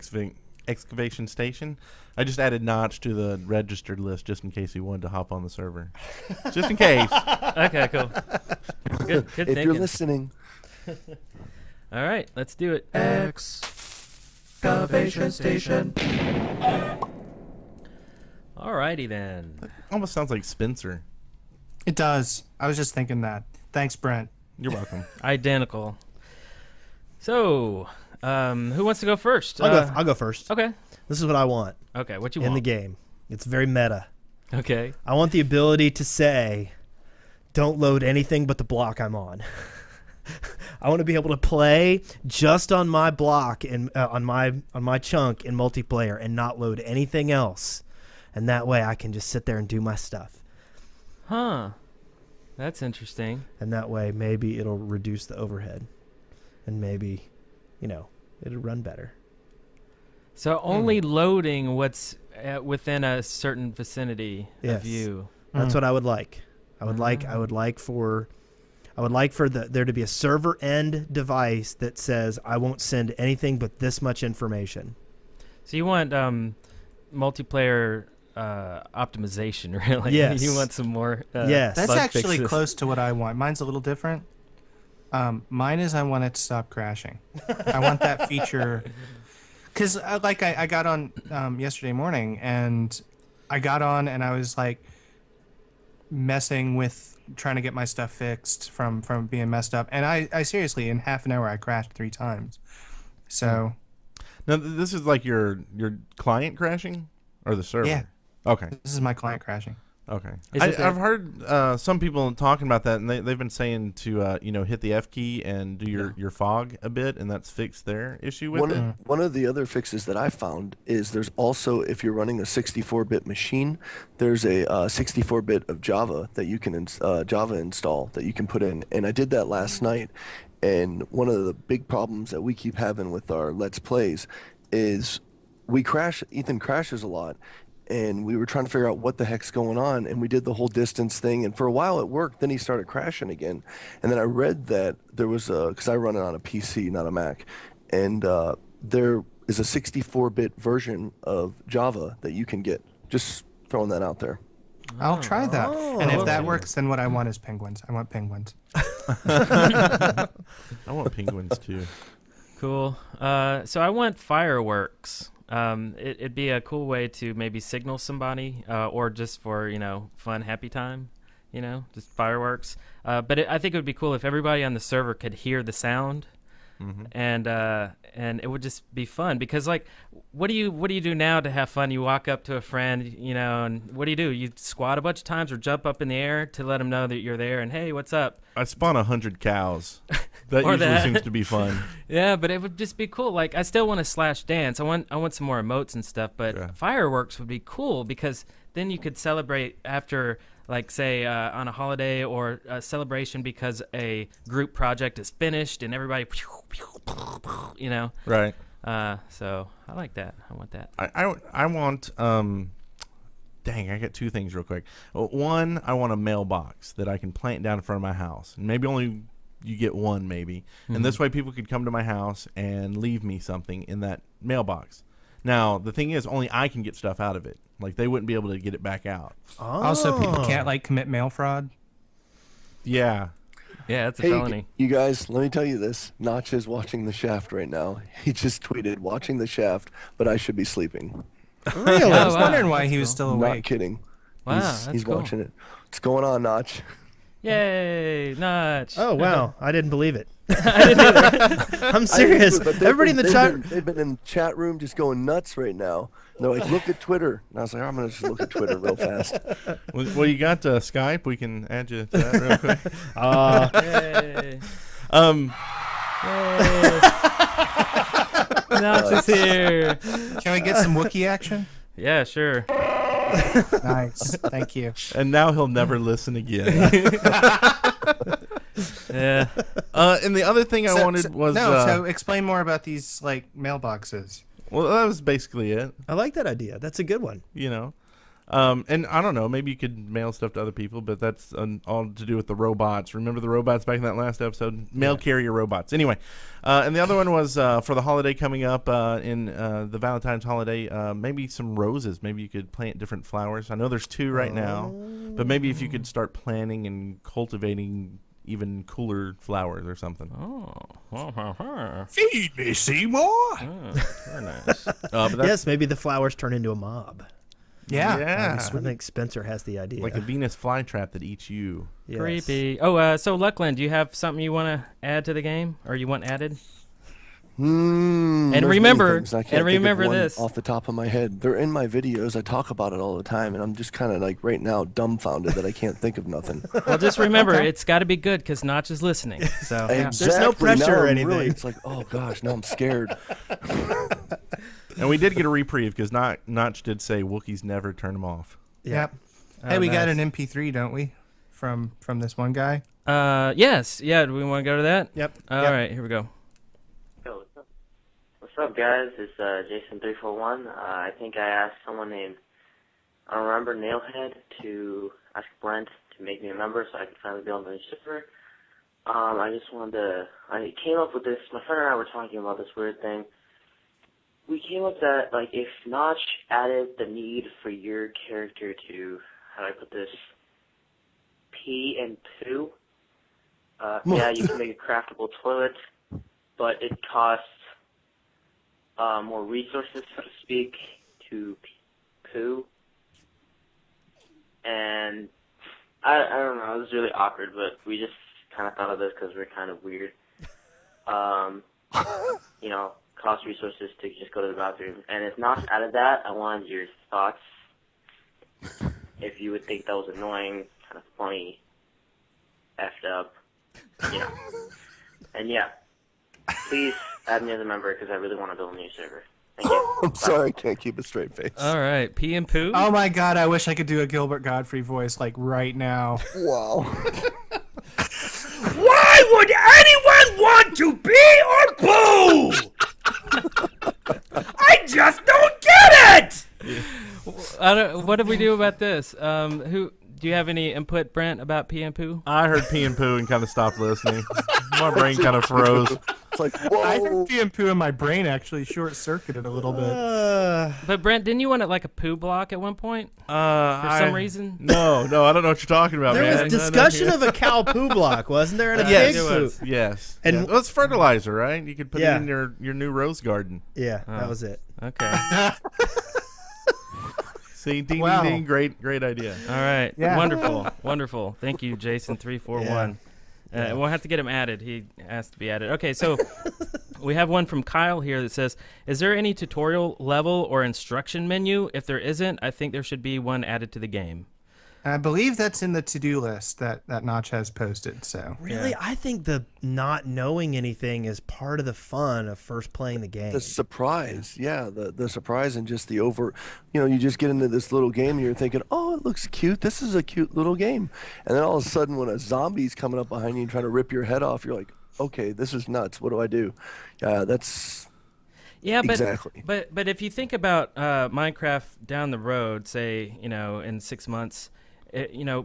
Excavation Station, I just added Notch to the registered list just in case he wanted to hop on the server. Just in case. Okay, cool. Good If thinking. you're listening. All right, let's do it. Excavation Station. All righty then. Almost sounds like Spencer. It does. I was just thinking that. Thanks, Brent. You're welcome. Identical. So, who wants to go first? I'll go first. Okay. This is what I want Okay, what you in want? the game. It's very meta. Okay. I want the ability to say, don't load anything but the block I'm on. I want to be able to play just on my block and on my chunk in multiplayer and not load anything else. And that way I can just sit there and do my stuff. Huh. That's interesting. And that way maybe it'll reduce the overhead. And maybe, it'll run better. So only loading what's within a certain vicinity Yes. of you. That's what I would like. I would like for there to be a server end device that says I won't send anything but this much information. So you want multiplayer optimization, really? Yes. You want some more? Yes. That's bug actually fixes. close to what I want. Mine's a little different. Mine is I want it to stop crashing. I want that feature. Because I got on yesterday morning, and I got on and I was like messing with trying to get my stuff fixed from being messed up. And I seriously, in half an hour, I crashed 3 times. So Now, this is like your client crashing or the server? Yeah. Okay. this is my client crashing. Okay. Is it I've heard some people talking about that, and they've been saying to hit the F key and do your fog a bit, and that's fixed their issue with it. One of the other fixes that I found is there's also, if you're running a 64-bit machine, there's a 64-bit of Java that you can Java install that you can put in. And I did that last night. And one of the big problems that we keep having with our Let's Plays is we crash. Ethan crashes a lot. And we were trying to figure out what the heck's going on, and we did the whole distance thing, and for a while it worked. Then he started crashing again, and then I read that there was because I run it on a PC, not a Mac, and there is a 64-bit version of Java that you can get. Just throwing that out there. I'll try that. And if that okay. works, then what I want is penguins. I want penguins. I want penguins too. Cool. So I want fireworks. It'd be a cool way to maybe signal somebody, or just for fun, happy time. Just fireworks. But I think it would be cool if everybody on the server could hear the sound, and it would just be fun. Because what do you do now to have fun? You walk up to a friend, and what do? You squat a bunch of times or jump up in the air to let them know that you're there, and hey, what's up? I spawn 100 cows. That Or usually that. seems to be fun. Yeah, but it would just be cool. I still want to slash dance. I want some more emotes and stuff, but Yeah. fireworks would be cool because then you could celebrate after, say, on a holiday or a celebration because a group project is finished and everybody, Right. So I like that. I want that. I want dang, I got 2 things real quick. One, I want a mailbox that I can plant down in front of my house. And maybe only you get one, maybe. And this way people could come to my house and leave me something in that mailbox. Now, the thing is, only I can get stuff out of it. They wouldn't be able to get it back out. Also, people can't commit mail fraud. Yeah. Yeah, that's a Hey, felony. you guys, let me tell you this. Notch is watching The Shaft right now. He just tweeted, watching The Shaft, but I should be sleeping. Really? I was wow. wondering why That's he was cool. still Not awake. kidding. Wow, he's that's cool. watching it. What's going on, Notch? Yay, Notch. Oh, wow. I didn't believe it. I'm serious. But Everybody in the chat. They've been in the chat room just going nuts right now. They're like, look at Twitter. And I was like, I'm going to just look at Twitter real fast. Well, you got Skype. We can add you to that real quick. Yay. Yay. Notch is here. Can we get some Wookiee action? Yeah, sure. Nice. Thank you. And now he'll never listen again. Yeah. And the other thing I wanted was so explain more about these like mailboxes. well, that was basically it. I like that idea. That's a good one. You know, and I don't know. Maybe you could mail stuff to other people, but that's all to do with the robots. Remember the robots back in that last episode? Mail carrier robots. Anyway, and the other one was for the holiday coming up in the Valentine's holiday. Maybe some roses. Maybe you could plant different flowers. I know there's 2 right now, but maybe if you could start planting and cultivating even cooler flowers or something. Feed me, Seymour. Very nice. But that's Yes, maybe the flowers turn into a mob. Yeah. Yeah. I think Spencer has the idea. like a Venus flytrap that eats you. Yes. Creepy. Oh, so Luclin, do you have something you want to add to the game, or you want added? And remember this. off the top of my head. They're in my videos. I talk about it all the time, and I'm just kind of like right now dumbfounded that I can't think of nothing. Well, just remember, it's got to be good because Notch is listening. So Exactly. There's no pressure Now or I'm anything. Really, it's like, oh gosh, now I'm scared. And we did get a reprieve because Notch did say Wookiees never turn them off. Yep. Oh, Hey, we got nice. an MP3, don't we? From this one guy. Yes. Yeah. Do we want to go to that? Yep. All right. Here we go. Yo, what's up, guys? It's Jason341. I think I asked someone named, I don't remember, Nailhead, to ask Brent to make me a member so I could finally be on the server. I just wanted to, I came up with this, my friend and I were talking about this weird thing. We came up that, like, if Notch added the need for your character to, how do I put this, pee and poo, yeah, you can make a craftable toilet, but it costs more resources, so to speak, to poo. And I don't know, it was really awkward, but we just kind of thought of this because we're kind of weird. You know, cost resources to just go to the bathroom. And if Notch added that, I wanted your thoughts. If you would think that was annoying, kind of funny, effed up, you know. And yeah, please add me as a member because I really want to build a new server. Thank you. I'm sorry, I can't keep a straight face. All right. Pee and poo. Oh my God! I wish I could do a Gilbert Godfrey voice like right now. Wow. Why would anyone want to pee or poo? I just don't get it! What do we do about this? Who do you have any input, Brent, about pee and poo? I heard pee and poo and kind of stopped listening. My brain kind of froze. It's like, I whoa. heard pee and poo in my brain actually short-circuited a little bit. But Brent, didn't you want it like a poo block at one point? For some reason? No, I don't know what you're talking about, There man. was discussion of a cow poo block, wasn't there? And a Yes, pig it poo. was. Yes. And- And well, it's fertilizer, right? You could put Yeah. it in your new rose garden. Yeah, that was it. Okay. See, ding, Wow. ding, ding. Great idea. All right. Yeah. Wonderful. Thank you, Jason341. We'll have to get him added. He has to be added. Okay, so we have one from Kyle here that says, is there any tutorial level or instruction menu? If there isn't, I think there should be one added to the game. I believe that's in the to-do list that Notch has posted. So Really, I think the not knowing anything is part of the fun of first playing the game. The surprise, yeah, the surprise and just the you just get into this little game and you're thinking, oh, it looks cute. This is a cute little game. And then all of a sudden when a zombie's coming up behind you and trying to rip your head off, you're like, okay, this is nuts. What do I do? That's Yeah, but Exactly. but if you think about Minecraft down the road, say, in 6 months,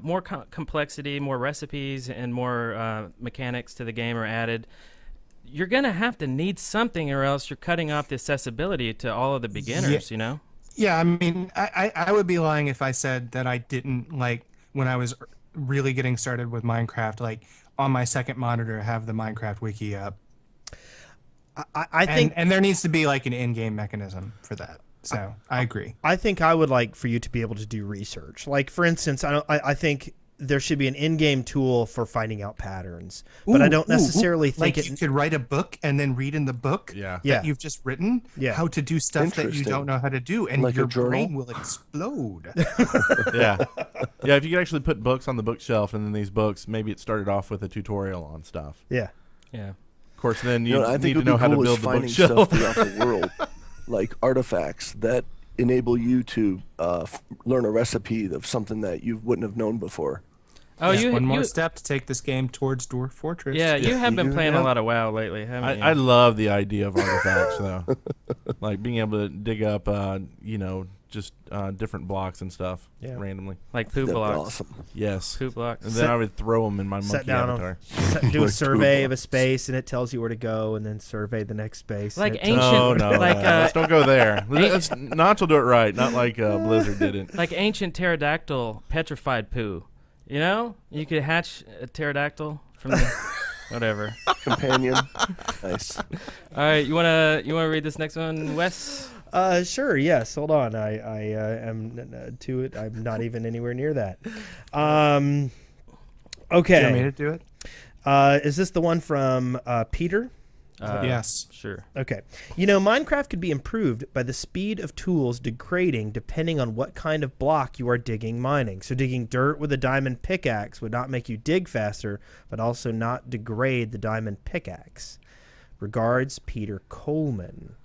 more complexity, more recipes, and more mechanics to the game are added. You're gonna have to need something, or else you're cutting off the accessibility to all of the beginners. yeah, I mean, I would be lying if I said that I didn't like when I was really getting started with Minecraft, like on my second monitor, have the Minecraft wiki up. I think and there needs to be like an in-game mechanism for that. So I agree. I think I would like for you to be able to do research. Like, for instance, I think there should be an in-game tool for finding out patterns, but I don't necessarily think like you could write a book and then read in the book Yeah. that you've just written how to do stuff that you Interesting. don't know how to do, and Like a your journal? brain will explode. Yeah. If you could actually put books on the bookshelf and then these books, maybe it started off with a tutorial on stuff. Yeah. Yeah. Of course, then you I think need to it would know be how to cool is build the finding bookshelf. stuff throughout the world, like artifacts that enable you to learn a recipe of something that you wouldn't have known before. Oh, Just one more you step to take this game towards Dwarf Fortress. yeah, you have been playing a Yep. lot of WoW lately, haven't you? I love the idea of artifacts, though. Like being able to dig up, just different blocks and stuff randomly. like poop That'd be blocks. awesome. Yes. Poop blocks. And then I would throw them in my Set monkey down avatar. do a Like survey two of a space, and it tells you where to go, and then survey the next space. Like and it tells ancient- No, like, let's don't go there. Let's Notch will do it right, not like Blizzard did it. Like ancient pterodactyl petrified poo. You know? You could hatch a pterodactyl from the whatever. Companion. Nice. All right, you wanna read this next one, Wes? Sure. Yes. Hold on. I am to it. I'm not even anywhere near that. Do Okay. you want me to do it? Is this the one from Peter? Yes. Sure. Okay. Minecraft could be improved by the speed of tools degrading depending on what kind of block you are mining. So digging dirt with a diamond pickaxe would not make you dig faster, but also not degrade the diamond pickaxe. Regards, Peter Coleman.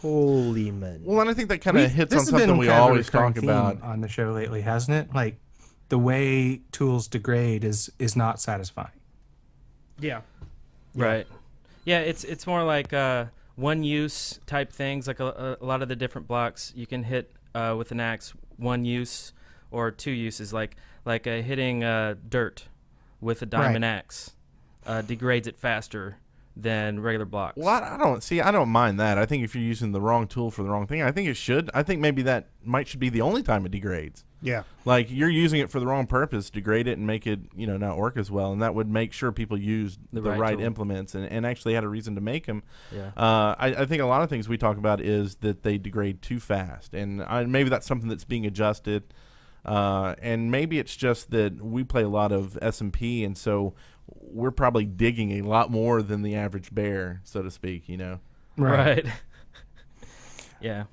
Well, and I think that kind of hits on This has been something we kind of a always recurring talk about. theme on the show lately, hasn't it? Like the way tools degrade is not satisfying. Yeah. Right. Yeah, it's more like one use type things. Like a lot of the different blocks you can hit with an axe, one use or two uses. Like hitting dirt with a diamond axe degrades it faster than regular blocks. Well, I don't mind that. I think if you're using the wrong tool for the wrong thing, I think it should. I think maybe that should be the only time it degrades. Yeah. Like you're using it for the wrong purpose, degrade it and make it, not work as well, and that would make sure people used the right tool. Implements and actually had a reason to make them. Yeah. I think a lot of things we talk about is that they degrade too fast, and maybe that's something that's being adjusted. And maybe it's just that we play a lot of SMP, and so we're probably digging a lot more than the average bear, so to speak. Right. Yeah.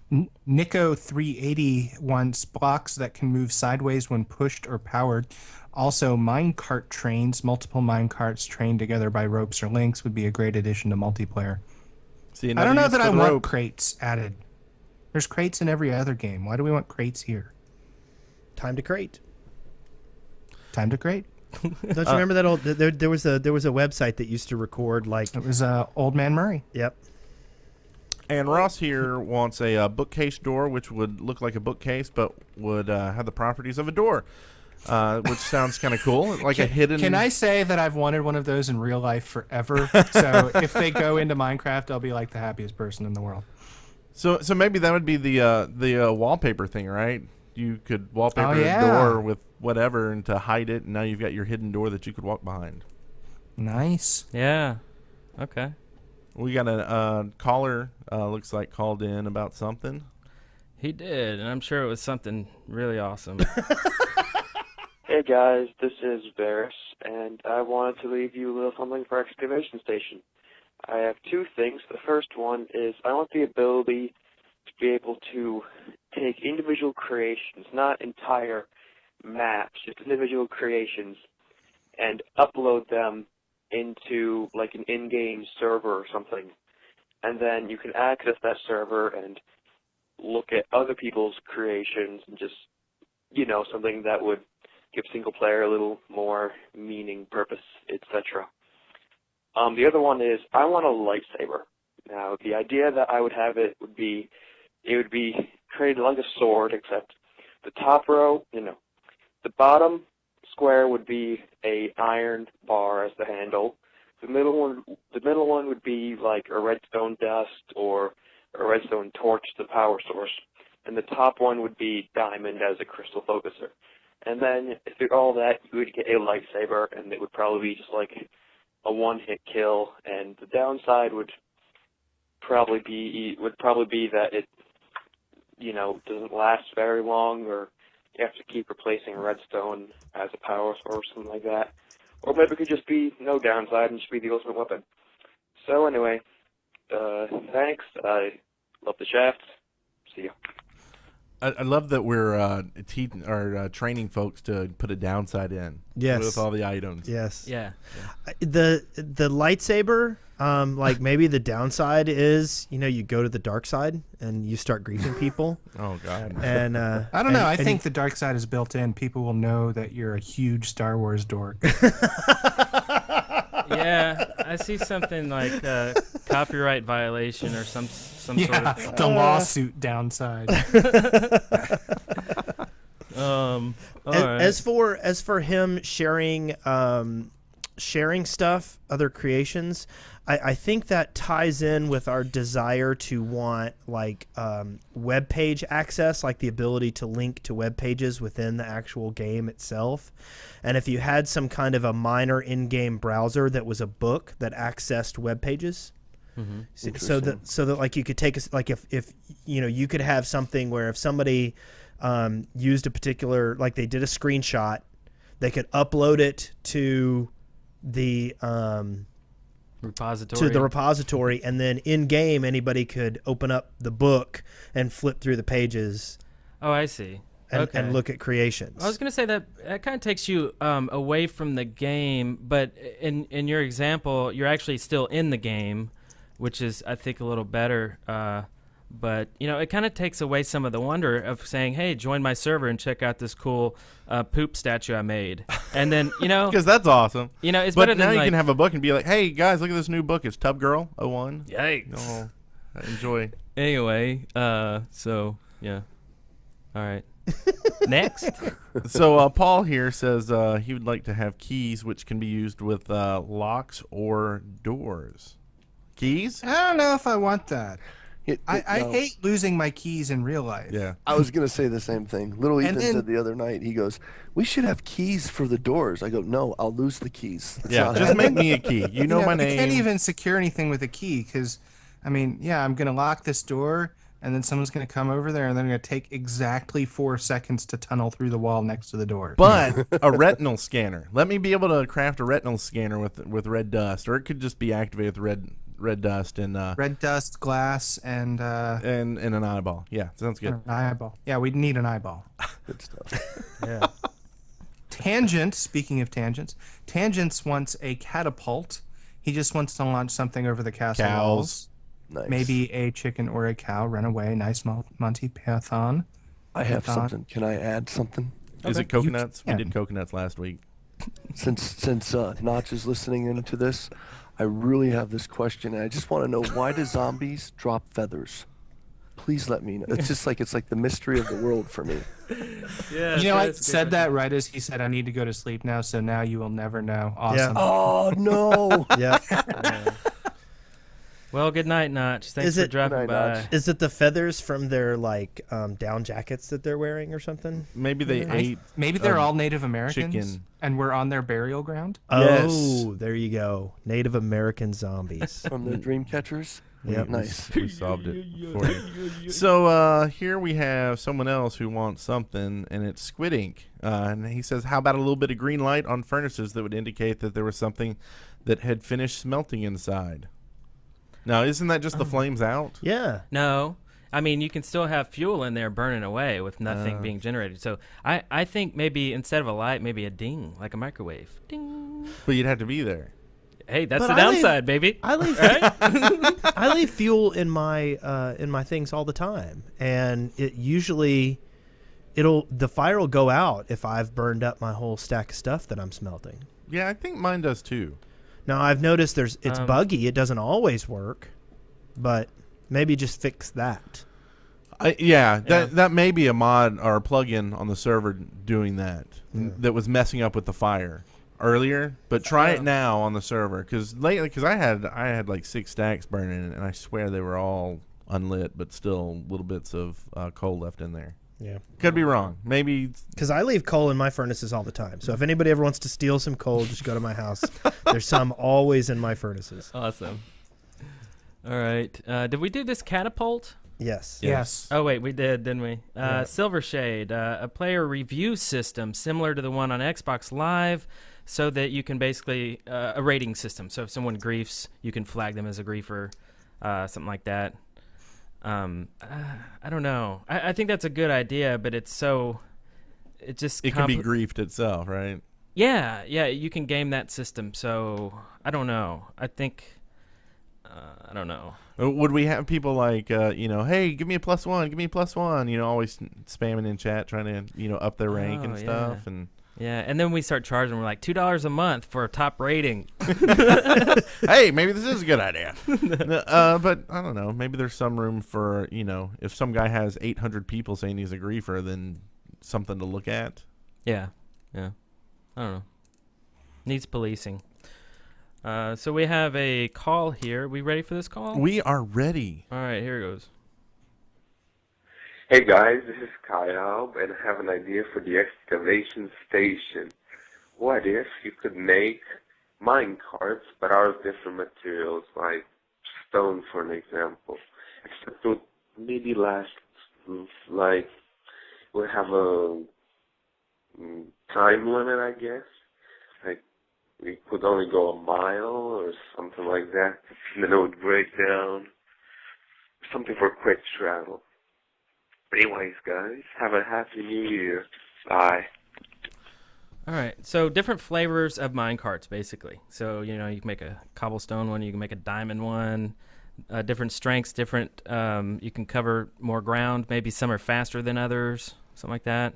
Nico 380 wants blocks that can move sideways when pushed or powered. Also, minecart trains, multiple minecarts trained together by ropes or links would be a great addition to multiplayer. See, I don't know that I want rope. crates added. There's crates in every other game. Why do we want crates here? Time to crate. Time to crate. Don't you remember that old? There was a website that used to record like. It was Old Man Murray. Yep. And Ross here wants a bookcase door, which would look like a bookcase, but would have the properties of a door, which sounds kind of cool, like a hidden. Can I say that I've wanted one of those in real life forever? So if they go into Minecraft, I'll be like the happiest person in the world. So maybe that would be the wallpaper thing, right? You could wallpaper a yeah. door with whatever and to hide it, and now you've got your hidden door that you could walk behind. Nice. Yeah. Okay. We got a caller, looks like called in about something. He did, and I'm sure it was something really awesome. Hey guys, this is Varys, and I wanted to leave you a little something for Excavation Station. I have two things. The first one is I want the ability to be able to take individual creations, not entire maps, just individual creations, and upload them into like an in-game server or something. And then you can access that server and look at other people's creations and just, something that would give single player a little more meaning, purpose, etc. The other one is I want a lightsaber. Now, the idea that I would have it would be created like a sword, except the top row, the bottom square would be a iron bar as the handle. The middle one would be like a redstone dust or a redstone torch, the power source, and the top one would be diamond as a crystal focuser. And then through all that, you would get a lightsaber, and it would probably be just like a one-hit kill. And the downside would probably be that it, doesn't last very long, or you have to keep replacing redstone as a power source or something like that. Or maybe it could just be no downside and just be the ultimate weapon. So anyway, thanks. I love the shaft. See ya. I love that we're training folks to put a downside in. Yes. With all the items. Yes. Yeah. The lightsaber, like maybe the downside is, you go to the dark side and you start griefing people. Oh God. And I don't know. I think the dark side is built in. People will know that you're a huge Star Wars dork. Yeah, I see something like copyright violation or some sort of the lawsuit downside. All right. As for him sharing stuff, other creations, I think that ties in with our desire to want like web page access, like the ability to link to web pages within the actual game itself. And if you had some kind of a minor in-game browser that was a book that accessed web pages, so that like you could take like if you could have something where if somebody used a particular, like they did a screenshot, they could upload it to the repository, and then in game anybody could open up the book and flip through the pages. Oh, I see. And look at creations. I was going to say that kind of takes you away from the game, but in your example, you're actually still in the game, which is, I think, a little better. But, it kind of takes away some of the wonder of saying, hey, join my server and check out this cool poop statue I made. And then, Because that's awesome. It's but better now than you can have a book and be like, hey, guys, look at this new book. It's Tub Girl 01. Yikes. Enjoy. Anyway, so, yeah. All right. Next. So Paul here says he would like to have keys which can be used with locks or doors. Keys? I don't know if I want that. I No. hate losing my keys in real life. Yeah. I was going to say the same thing. Little And Ethan then- said the other night, he goes, we should have keys for the doors. I go, no, I'll lose the keys. It's Yeah, not just happening. make me a key. You know my You name. can't even secure anything with a key because, I'm going to lock this door, and then someone's going to come over there, and they're going to take exactly 4 seconds to tunnel through the wall next to the door. But a retinal scanner. Let me be able to craft a retinal scanner with red dust, or it could just be activated with red dust and Red dust, glass, and an eyeball. Yeah, sounds good. an eyeball. Yeah, we'd need an eyeball. Good stuff. Yeah. Tangent, speaking of tangents, Tangents wants a catapult. He just wants to launch something over the castle Cows. walls. Nice. Maybe a chicken or a cow run away. Nice Monty Python. I have Python. something. Can I add something? Is Okay. it coconuts? We can. did coconuts last week. Since Notch is listening into this, I really have this question, and I just want to know, why do zombies drop feathers? Please let me know. It's like the mystery of the world for me. Yeah. I said that right as he said, I need to go to sleep now, so now you will never know. Awesome. Oh no! Yeah. Well, good night, Notch. Thanks Is for it- dropping Good by. night, Notch. Is it the feathers from their down jackets that they're wearing or something? Maybe they ate. Maybe they're all Native Americans, chicken. and we're on their burial ground. Yes. Oh, there you go. Native American zombies. From the dream catchers. Yep. Nice. We solved it for you. So here we have someone else who wants something, and it's Squid Ink. And he says, how about a little bit of green light on furnaces that would indicate that there was something that had finished smelting inside? Now, isn't that just the flames out? Yeah. No. I mean, you can still have fuel in there burning away with nothing being generated. So I think maybe instead of a light, maybe a ding, like a microwave. Ding. But you'd have to be there. Hey, that's But the I leave- downside, baby. I leave I leave fuel in my things all the time, and it usually the fire will go out if I've burned up my whole stack of stuff that I'm smelting. Yeah, I think mine does too. Now I've noticed it's buggy. It doesn't always work, but maybe just fix that. That may be a mod or a plugin on the server doing that that was messing up with the fire earlier. But try it now on the server because I had like 6 stacks burning, and I swear they were all unlit, but still little bits of coal left in there. Yeah. Could be wrong. Maybe Because I leave coal in my furnaces all the time. So if anybody ever wants to steal some coal, just go to my house. There's some always in my furnaces. Awesome. All right. Did we do this catapult? Yes. Yes. Oh, wait, we did, didn't we? Yeah. Silver Shade, a player review system similar to the one on Xbox Live so that you can basically, a rating system. So if someone griefs, you can flag them as a griefer, something like that. I don't know. I think that's a good idea, but it can be griefed itself, right? Yeah, you can game that system. So I don't know. I think I don't know. Would we have people like hey, give me a +1, give me a +1, always spamming in chat trying to up their rank and stuff, and and then we start charging. We're like $2 a month for a top rating. Hey, maybe this is a good idea. But I don't know. Maybe there's some room for if some guy has 800 people saying he's a griefer, then something to look at. Yeah. I don't know. Needs policing. So we have a call here. We ready for this call? We are ready. All right, here it goes. Hey guys, this is Kyle, and I have an idea for the excavation station. What if you could make mine carts, but out of different materials, like stone, for an example? Except it would maybe last, like, would have a time limit, I guess. Like, we could only go a mile or something like that, and then it would break down. Something for quick travel. Anyways, guys, have a happy new year. Bye. All right, so different flavors of mine carts, basically. So, you can make a cobblestone one, you can make a diamond one, different strengths, different, you can cover more ground. Maybe some are faster than others, something like that.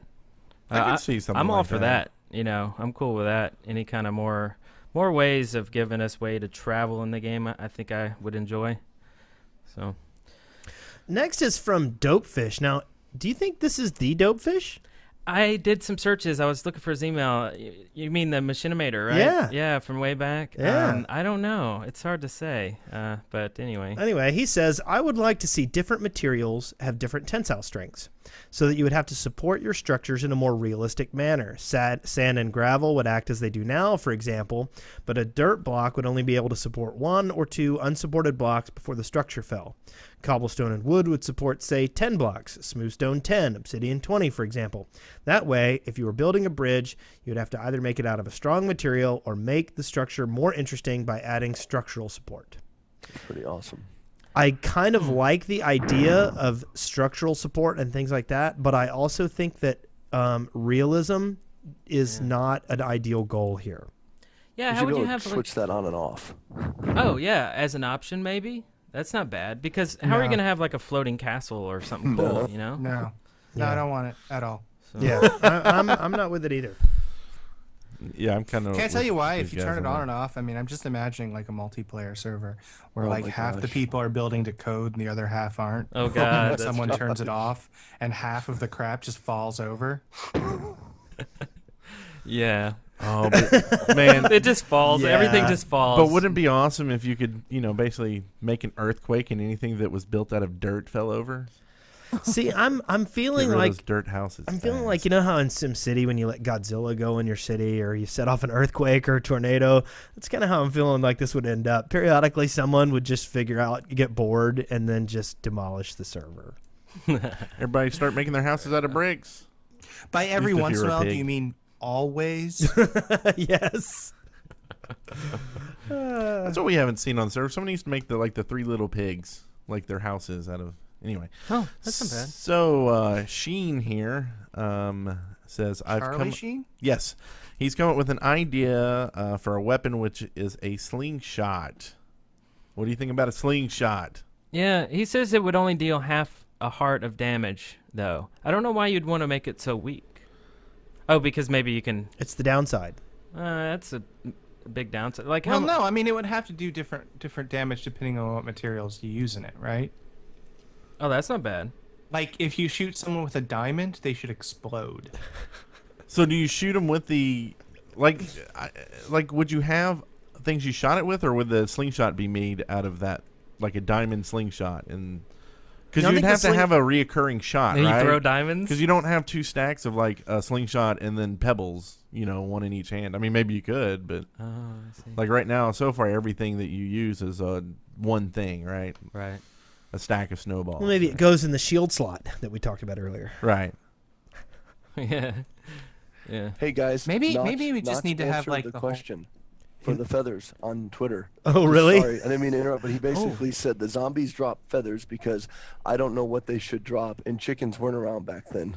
I can see something I'm all like for that. I'm cool with that. Any kind of more ways of giving us way to travel in the game, I think I would enjoy. So... Next is from Dopefish. Now, do you think this is the Dopefish? I did some searches. I was looking for his email. You mean the Machinimator, right? Yeah. Yeah, from way back. Yeah. I don't know. It's hard to say. But anyway. Anyway, he says, I would like to see different materials have different tensile strengths so that you would have to support your structures in a more realistic manner. Sand and gravel would act as they do now, for example, but a dirt block would only be able to support 1 or 2 unsupported blocks before the structure fell. Cobblestone and wood would support, say, 10 blocks, smooth stone 10, obsidian 20, for example. That way, if you were building a bridge, you would have to either make it out of a strong material or make the structure more interesting by adding structural support. That's pretty awesome. I kind of like the idea of structural support and things like that, but I also think that realism is not an ideal goal here. Yeah, how would you have switch that on and off? Oh, yeah, as an option maybe? That's not bad, because how are you going to have like a floating castle or something cool, No, I don't want it at all. So. Yeah, I'm not with it either. Yeah, I'm kind of... Can't tell you why. If you turn it on and off, I'm just imagining like a multiplayer server where half the people are building to code and the other half aren't. Oh, God. And someone turns it off and half of the crap just falls over. Yeah. Oh, but, man. It just falls. Yeah. Everything just falls. But wouldn't it be awesome if you could, basically make an earthquake and anything that was built out of dirt fell over? See, I'm feeling like those dirt houses. I'm feeling like how in SimCity when you let Godzilla go in your city or you set off an earthquake or a tornado, that's kind of how I'm feeling like this would end up. Periodically, someone would just get bored and then just demolish the server. Everybody start making their houses out of bricks. By every once in a while, do you mean always? Yes. That's what we haven't seen on the server. Someone used to make the 3 little pigs, like their houses out of. Anyway. Oh, that's not bad. So Sheen here says, Charlie Sheen? Yes. He's come up with an idea for a weapon which is a slingshot. What do you think about a slingshot? Yeah, he says it would only deal half a heart of damage, though. I don't know why you'd want to make it so weak. Oh, because maybe you can... It's the downside. That's a big downside. Like, well, no, it would have to do different damage depending on what materials you use in it, right? Oh, that's not bad. Like, if you shoot someone with a diamond, they should explode. So do you shoot them with the... Like, would you have things you shot it with, or would the slingshot be made out of that, like a diamond slingshot? And because you'd have to have a reoccurring shot, and right? You throw diamonds? Because you don't have 2 stacks of, like, a slingshot and then pebbles, one in each hand. I mean, maybe you could, but... Oh, I see. Like, right now, so far, everything that you use is one thing, right? Right. A stack of snowballs. Well, maybe it goes in the shield slot that we talked about earlier. Right. Yeah. Hey guys, maybe we just need to have like the question. for the feathers on Twitter. Oh, really? Sorry, I didn't mean to interrupt, but he basically said the zombies drop feathers because I don't know what they should drop, and chickens weren't around back then.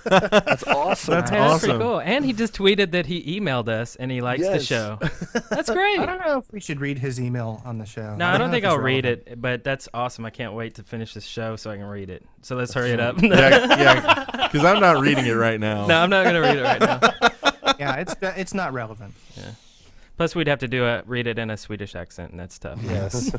That's awesome. That's Hey, that's awesome. pretty cool. And he just tweeted that he emailed us and he likes the Yes. show. That's great. I don't know if we should read his email on the show. No, I don't know think if it's I'll read relevant. it, but that's awesome. I can't wait to finish this show so I can read it. So let's hurry it up. yeah, because I'm not reading it right now. No, I'm not going to read it right now. Yeah, it's not relevant. Plus, we'd have to read it in a Swedish accent, and that's tough. Yes.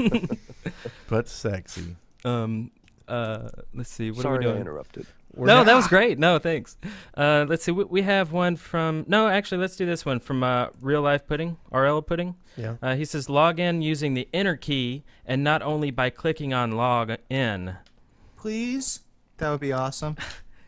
But sexy. Let's see. What are Sorry we I doing? interrupted. No, that was great. No, thanks. Let's see. We have one from. No, actually, let's do this one from Real Life Pudding, RL Pudding. Yeah. He says log in using the enter key and not only by clicking on log in. Please, that would be awesome.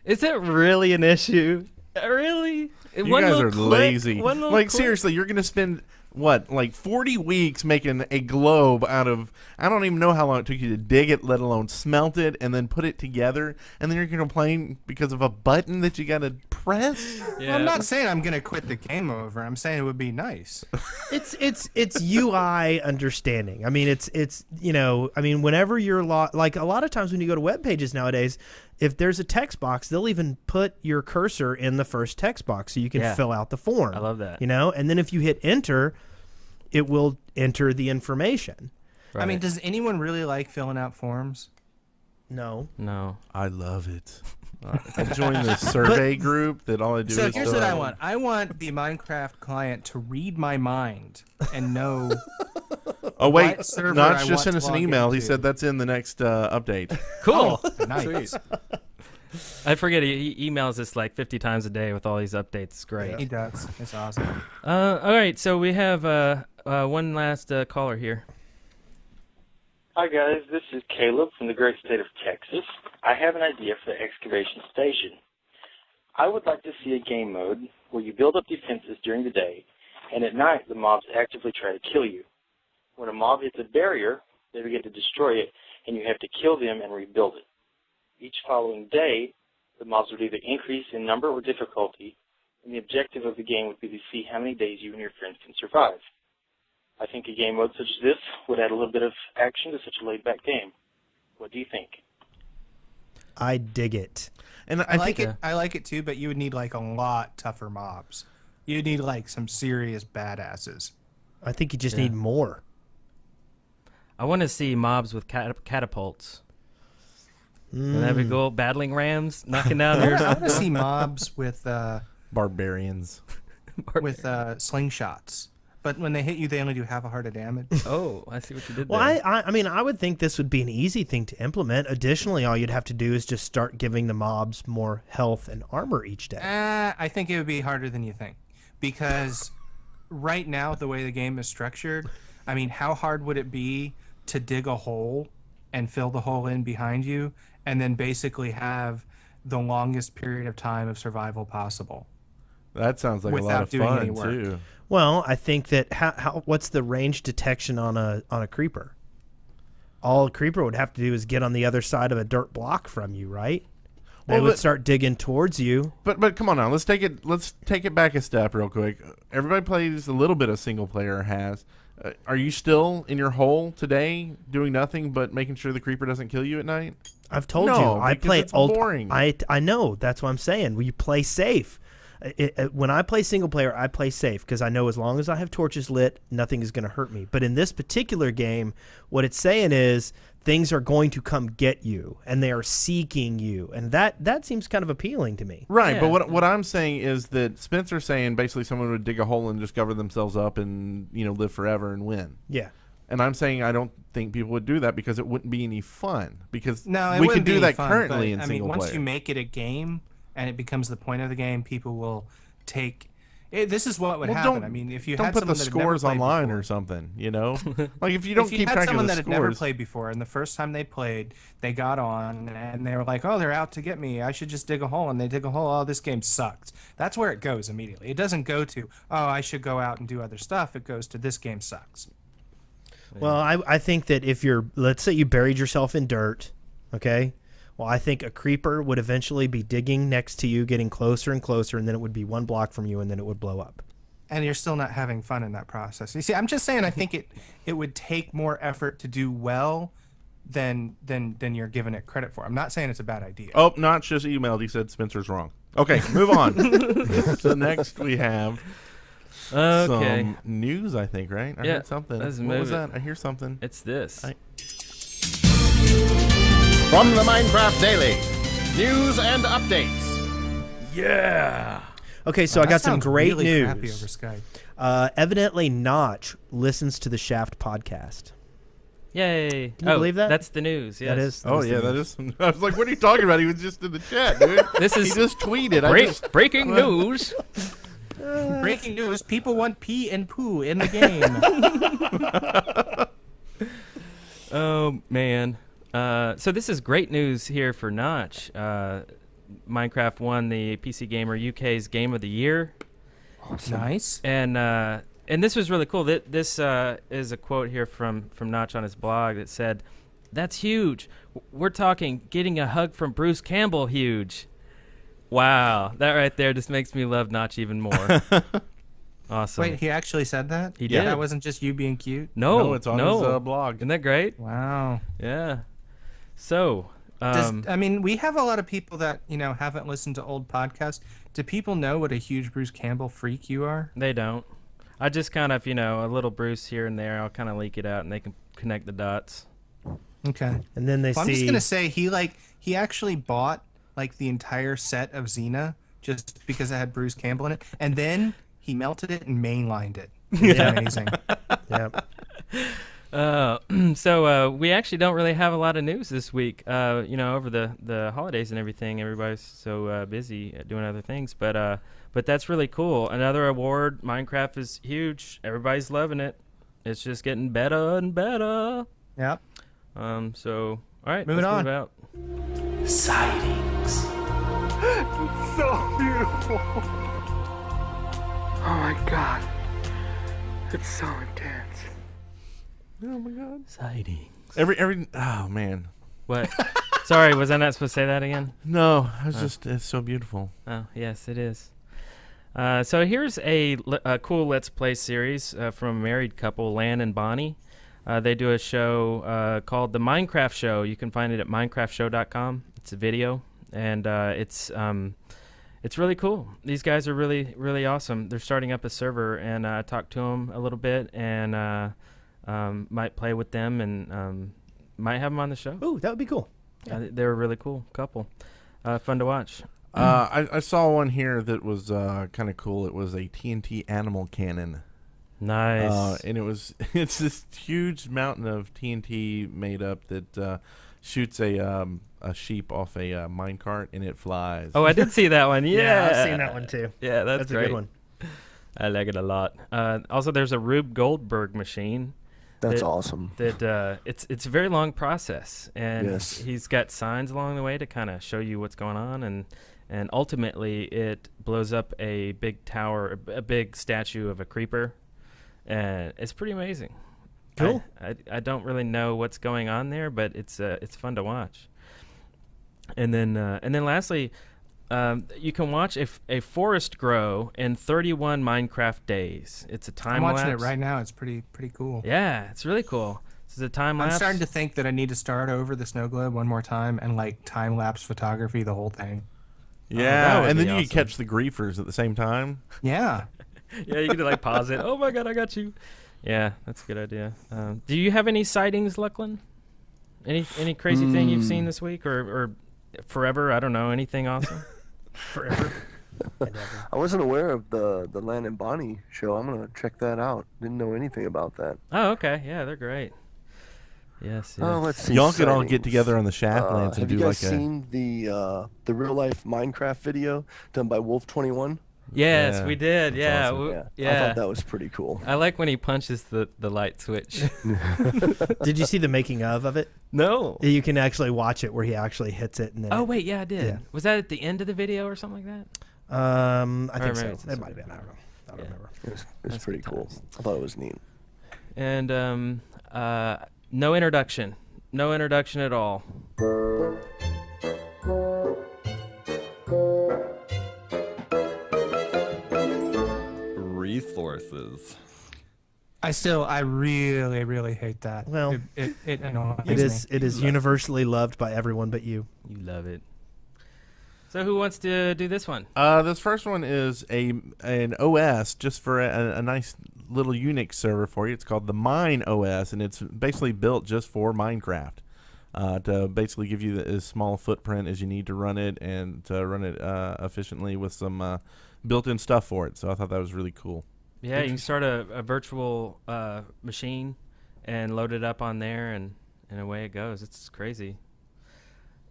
Is it really an issue? Really? You One guys little are click, lazy. one little Like, click. seriously, you're going to spend, what, like 40 weeks making a globe out of, I don't even know how long it took you to dig it, let alone smelt it, and then put it together, and then you're going to complain because of a button that you got to press? Yeah. Well, I'm not saying I'm gonna quit the game over. I'm saying it would be nice. It's UI understanding. I mean, it's whenever you're like a lot of times when you go to web pages nowadays, if there's a text box, they'll even put your cursor in the first text box so you can fill out the form. I love that. And then if you hit enter, it will enter the information. Right. I mean, does anyone really like filling out forms? No. I love it. I joined the survey group that all I do So is here's fill what I out- want. I want the Minecraft client to read my mind and know. Oh, wait. what server Notch I just want sent to us an log email. He into. said that's in the next update. Cool. Nice. I forget he emails us like 50 times a day with all these updates. It's great. He does. It's awesome. All right, so we have one last caller here. Hi guys, this is Caleb from the great state of Texas. I have an idea for the excavation station. I would like to see a game mode where you build up defenses during the day, and at night the mobs actively try to kill you. When a mob hits a barrier, they begin to destroy it, and you have to kill them and rebuild it. Each following day, the mobs would either increase in number or difficulty, and the objective of the game would be to see how many days you and your friends can survive. I think a game mode such as this would add a little bit of action to such a laid-back game. What do you think? I dig it. And I like it. I like it too, but you would need like a lot tougher mobs. You'd need like some serious badasses. I think you just need more. I want to see mobs with catapults. Wouldn't that be cool? Battling rams, knocking down I your... want to see mobs with Barbarians. slingshots. But when they hit you, they only do half a heart of damage. Oh, I see what you did Well, there. I mean, I would think this would be an easy thing to implement. Additionally, all you'd have to do is just start giving the mobs more health and armor each day. I think it would be harder than you think. Because right now, the way the game is structured, I mean, how hard would it be to dig a hole and fill the hole in behind you and then basically have the longest period of time of survival possible? That sounds like a lot Without of doing any fun, work. too. Well, I think that what's the range detection on a creeper? All a creeper would have to do is get on the other side of a dirt block from you, right? They Well, would but- start digging towards you. But come on now, let's take it back a step real quick. Everybody plays a little bit of single player has. Are you still in your hole today, doing nothing but making sure the creeper doesn't kill you at night? I've told No, you, I because play it's boring. I know, that's what I'm saying. We play safe. When I play single player, I play safe because I know as long as I have torches lit, nothing is going to hurt me. But in this particular game, what it's saying is things are going to come get you, and they are seeking you, and that seems kind of appealing to me. Right, Yeah. but what I'm saying is that Spencer's saying basically someone would dig a hole and just cover themselves up and live forever and win. Yeah. And I'm saying I don't think people would do that because it wouldn't be any fun. Because No, it we wouldn't could be do any that fun, currently but, in I single mean, once player. you make it a game and it becomes the point of the game, people will take. This is what would happen. Don't, I mean, if you don't had put someone the that had never scores played online before, or something, like if you don't if you keep had track of someone the that had never scores. played before, and the first time they played, they got on and they were like, "Oh, they're out to get me. I should just dig a hole." And they dig a hole. Oh, this game sucks. That's where it goes immediately. It doesn't go to, "Oh, I should go out and do other stuff." It goes to, "This game sucks." Well, I think that if let's say you buried yourself in dirt, okay? Well, I think a creeper would eventually be digging next to you, getting closer and closer, and then it would be one block from you, and then it would blow up. and you're still not having fun in that process. You see, I'm just saying I think it would take more effort to do well than you're giving it credit for. I'm not saying it's a bad idea. Oh, Notch just emailed. He said Spencer's wrong. Okay, move on. So next we have some news, I think, right? I heard something. What was that? I hear something. It's this. From the Minecraft Daily, news and updates. Yeah. Okay, so I got some great really news. crappy over Skype. Evidently, Notch listens to the Shaft podcast. Yay. Can you believe that? That's the news. Yes. That is. Oh, yeah, that is. I was like, what are you talking about? He was just in the chat, dude. He just tweeted. Breaking news. Breaking news. People want pee and poo in the game. Oh, man. So this is great news here for Notch. Minecraft won the PC Gamer UK's Game of the Year. Awesome. Nice. And this was really cool. This is a quote here from Notch on his blog that said, "That's huge. We're talking getting a hug from Bruce Campbell huge." Wow, that right there just makes me love Notch even more. Awesome. Wait, he actually said that? He did. That wasn't just you being cute? No, it's on his blog. Isn't that great? Wow. Yeah. So, we have a lot of people that, haven't listened to old podcasts. Do people know what a huge Bruce Campbell freak you are? They don't. I just kind of, a little Bruce here and there. I'll kind of leak it out, and they can connect the dots. Okay. And then they see. I'm just gonna say he actually bought the entire set of Xena just because it had Bruce Campbell in it, and then he melted it and mainlined it. It's amazing. Yeah. So we actually don't really have a lot of news this week. Over the holidays and everything, everybody's so busy doing other things. But that's really cool. Another award. Minecraft is huge. Everybody's loving it. It's just getting better and better. Yep. So all right, moving on. Move out. Sightings. It's so beautiful. Oh my god. It's so intense. Oh my god. Sightings. Every oh man. What? Sorry, was I not supposed to say that again? No, I was just it's so beautiful. Oh, yes, it is. So here's a cool Let's Play series from a married couple, Lan and Bonnie. They do a show called The Minecraft Show. You can find it at minecraftshow.com. It's a video, and it's really cool. These guys are really, really awesome. They're starting up a server, and I talked to them a little bit, and might play with them, and might have them on the show. Ooh, that would be cool. Yeah. They're a really cool couple. Fun to watch. I saw one here that was kind of cool. It was a Tnt Animal Cannon. Nice. And it's this huge mountain of TNT made up that shoots a sheep off a minecart and it flies. Oh, I did see that one. Yeah, I've seen that one too. Yeah, that's a good one. I like it a lot. Also, there's a Rube Goldberg machine. That's awesome. That it's a very long process, and yes. He's got signs along the way to kind of show you what's going on, and ultimately it blows up a big tower, a big statue of a creeper, and it's pretty amazing. Cool. I don't really know what's going on there, but it's fun to watch. And then lastly, you can watch a forest grow in 31 Minecraft days. It's a time lapse. I'm watching it right now. It's pretty cool. Yeah, it's really cool. This is a time lapse. I'm starting to think that I need to start over the snow globe one more time and time lapse photography the whole thing. Yeah, and then you can catch the griefers at the same time. Yeah. Yeah, you can pause it. Oh my god, I got you. Yeah, that's a good idea. Do you have any sightings, Luclin? Any crazy thing you've seen this week or forever? I don't know. Anything awesome? Forever. I wasn't aware of the Lan and Bonnie show. I'm gonna check that out. Didn't know anything about that. Oh, okay. Yeah, they're great. Yes. Oh, let's see. Y'all could all get together on the Shaftlands and have do you guys seen the real life Minecraft video done by Wolf21? Yes, Yeah, we did. Yeah, awesome. I thought that was pretty cool. I like when he punches the light switch. Did you see the making of it? No. You can actually watch it where he actually hits it. And then Oh wait, yeah, I did. Yeah. Was that at the end of the video or something like that? I think so. remember It might have been. I don't know. I don't remember. It's pretty cool. I thought it was neat. And no introduction. No introduction at all. forces. I really hate that. Well, it annoys me. It is universally loved by everyone but you. You love it. So who wants to do this one? This first one is an OS just for a nice little Unix server for you. It's called the Mine OS, and it's basically built just for Minecraft to basically give you as small footprint as you need to run it and to run it efficiently with some built-in stuff for it. So I thought that was really cool. Yeah, you can start a virtual machine and load it up on there, and away it goes. It's crazy.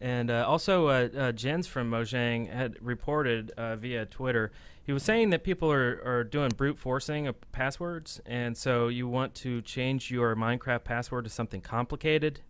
And also, Jens from Mojang had reported via Twitter. He was saying that people are doing brute forcing of passwords, and so you want to change your Minecraft password to something complicated.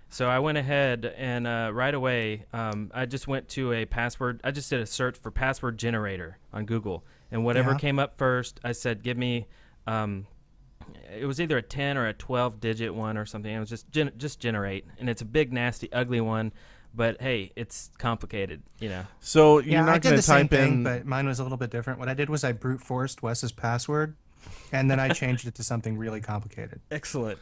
So I went ahead and right away, I just went to a password. I just did a search for password generator on Google, and whatever came up first, I said, give me. It was either a 10 or a 12-digit one or something. It was just generate, and it's a big, nasty, ugly one. But hey, it's complicated, you know. So you're not going to type thing, but mine was a little bit different. What I did was I brute forced Wes's password, and then I changed it to something really complicated. Excellent.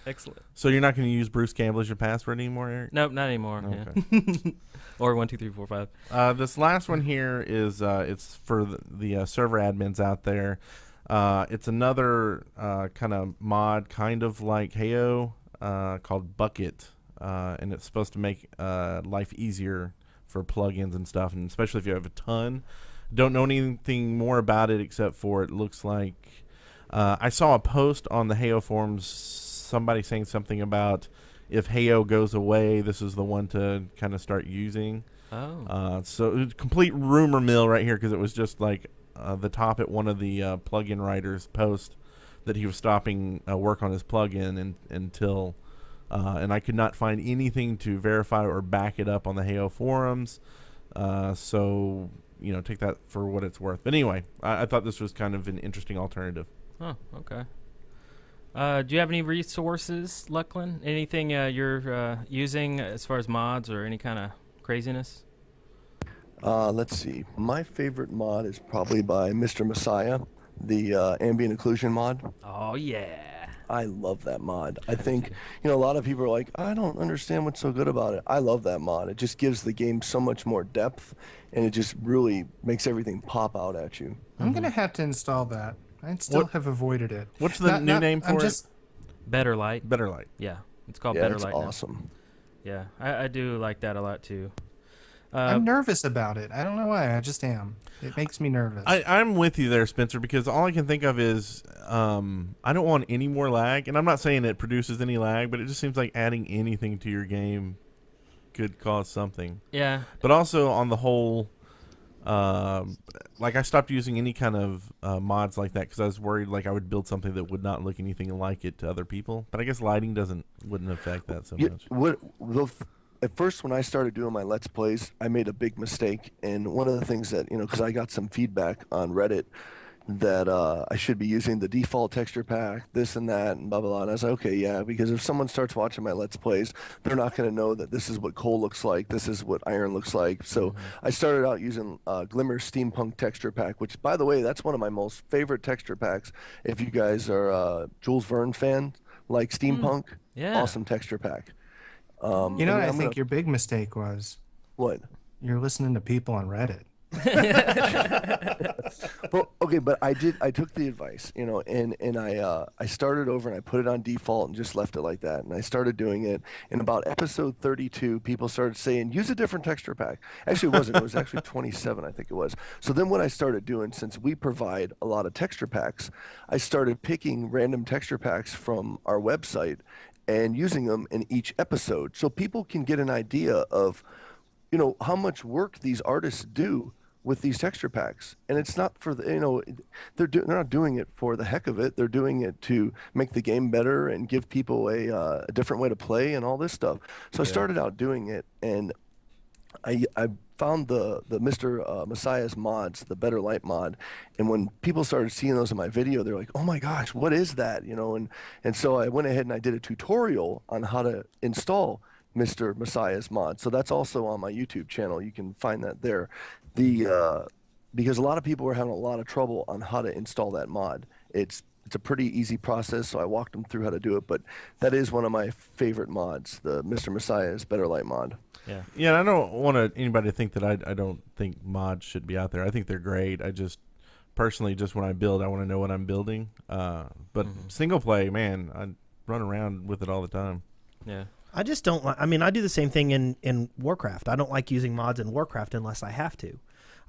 So you're not going to use Bruce Campbell as your password anymore, Eric? Nope, not anymore. Okay. Yeah. Or 1 2 3 4 5. This last one here is it's for the server admins out there. It's another kind of mod, kind of like Heyo, called Bucket. And it's supposed to make life easier for plugins and stuff, and especially if you have a ton. Don't know anything more about it except for it looks like I saw a post on the Heyo forums, somebody saying something about if Heyo goes away, this is the one to kind of start using. So it was complete rumor mill right here, because it was just like the top at one of the plugin writers' post that he was stopping work on his plugin until. And I could not find anything to verify or back it up on the Heyo forums. So, take that for what it's worth. But anyway, I thought this was kind of an interesting alternative. Oh, okay. Do you have any resources, Luclin? Anything you're using as far as mods or any kind of craziness? Let's see. My favorite mod is probably by Mr. Messiah, the ambient occlusion mod. Oh, yeah. I love that mod. I think, a lot of people are like, I don't understand what's so good about it. I love that mod. It just gives the game so much more depth, and it just really makes everything pop out at you. I'm going to have to install that. I still have avoided it. What's the new name for it? Better Light. Better Light. Yeah, it's called Better Light. Yeah, it's awesome. Yeah, I do like that a lot, too. I'm nervous about it. I don't know why. I just am. It makes me nervous. I'm with you there, Spencer, because all I can think of is I don't want any more lag. And I'm not saying it produces any lag, but it just seems like adding anything to your game could cause something. Yeah. But also on the whole, I stopped using any kind of mods like that because I was worried I would build something that would not look anything like it to other people. But I guess lighting wouldn't affect that so much. At first, when I started doing my Let's Plays, I made a big mistake. And one of the things that, because I got some feedback on Reddit that I should be using the default texture pack, this and that, and blah, blah, blah. And I was like, okay, yeah, because if someone starts watching my Let's Plays, they're not going to know that this is what coal looks like, this is what iron looks like. So I started out using Glimmer Steampunk texture pack, which, by the way, that's one of my most favorite texture packs. If you guys are Jules Verne fans, like Steampunk, awesome texture pack. I think your big mistake was what? You're listening to people on Reddit. Well, okay, but I took the advice, and I started over and I put it on default and just left it like that. And I started doing it. In about episode 32, people started saying, use a different texture pack. Actually, it wasn't. It was actually 27, I think it was. So then what I started doing, since we provide a lot of texture packs, I started picking random texture packs from our website and using them in each episode so people can get an idea of, how much work these artists do with these texture packs. And it's not for they're not doing it for the heck of it. They're doing it to make the game better and give people a different way to play and all this stuff. So I started out doing it, and I found the Mr. Messiah's mods, the Better Light mod, and when people started seeing those in my video, they're like, oh my gosh, what is that? And so I went ahead and I did a tutorial on how to install Mr. Messiah's mod. So that's also on my YouTube channel. You can find that there. Because a lot of people were having a lot of trouble on how to install that mod. It's a pretty easy process, so I walked them through how to do it. But that is one of my favorite mods, the Mr. Messiah's Better Light mod. Yeah. Yeah, and I don't want anybody to think that I don't think mods should be out there. I think they're great. I just personally, just when I build, I want to know what I'm building. But single play, man, I run around with it all the time. Yeah. I just don't like. I mean, I do the same thing in Warcraft. I don't like using mods in Warcraft unless I have to.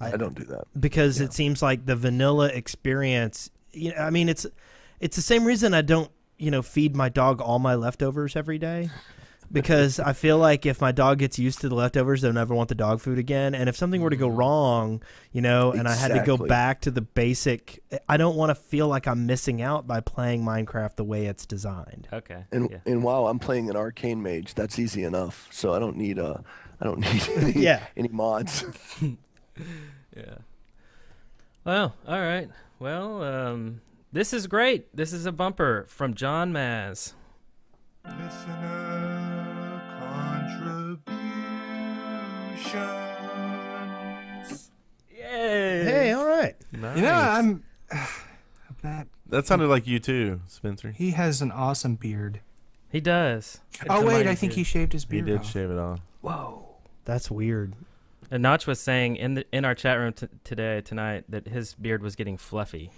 I don't do that because it seems like the vanilla experience. I mean, it's the same reason I don't feed my dog all my leftovers every day. Because I feel like if my dog gets used to the leftovers, they'll never want the dog food again. And if something were to go wrong, and I had to go back to the basic, I don't want to feel like I'm missing out by playing Minecraft the way it's designed. Okay. And wow, I'm playing an arcane mage. That's easy enough. So I don't need any mods. Yeah. Well, all right. Well, this is great. This is a bumper from John Maz. Listener contributions. Yay! Hey, all right. Nice. I'm that sounded like you too, Spencer. He has an awesome beard. He does. Oh wait, I think he shaved his beard. He did off. shave it off. Whoa, that's weird. And Notch was saying in our chat room tonight that his beard was getting fluffy.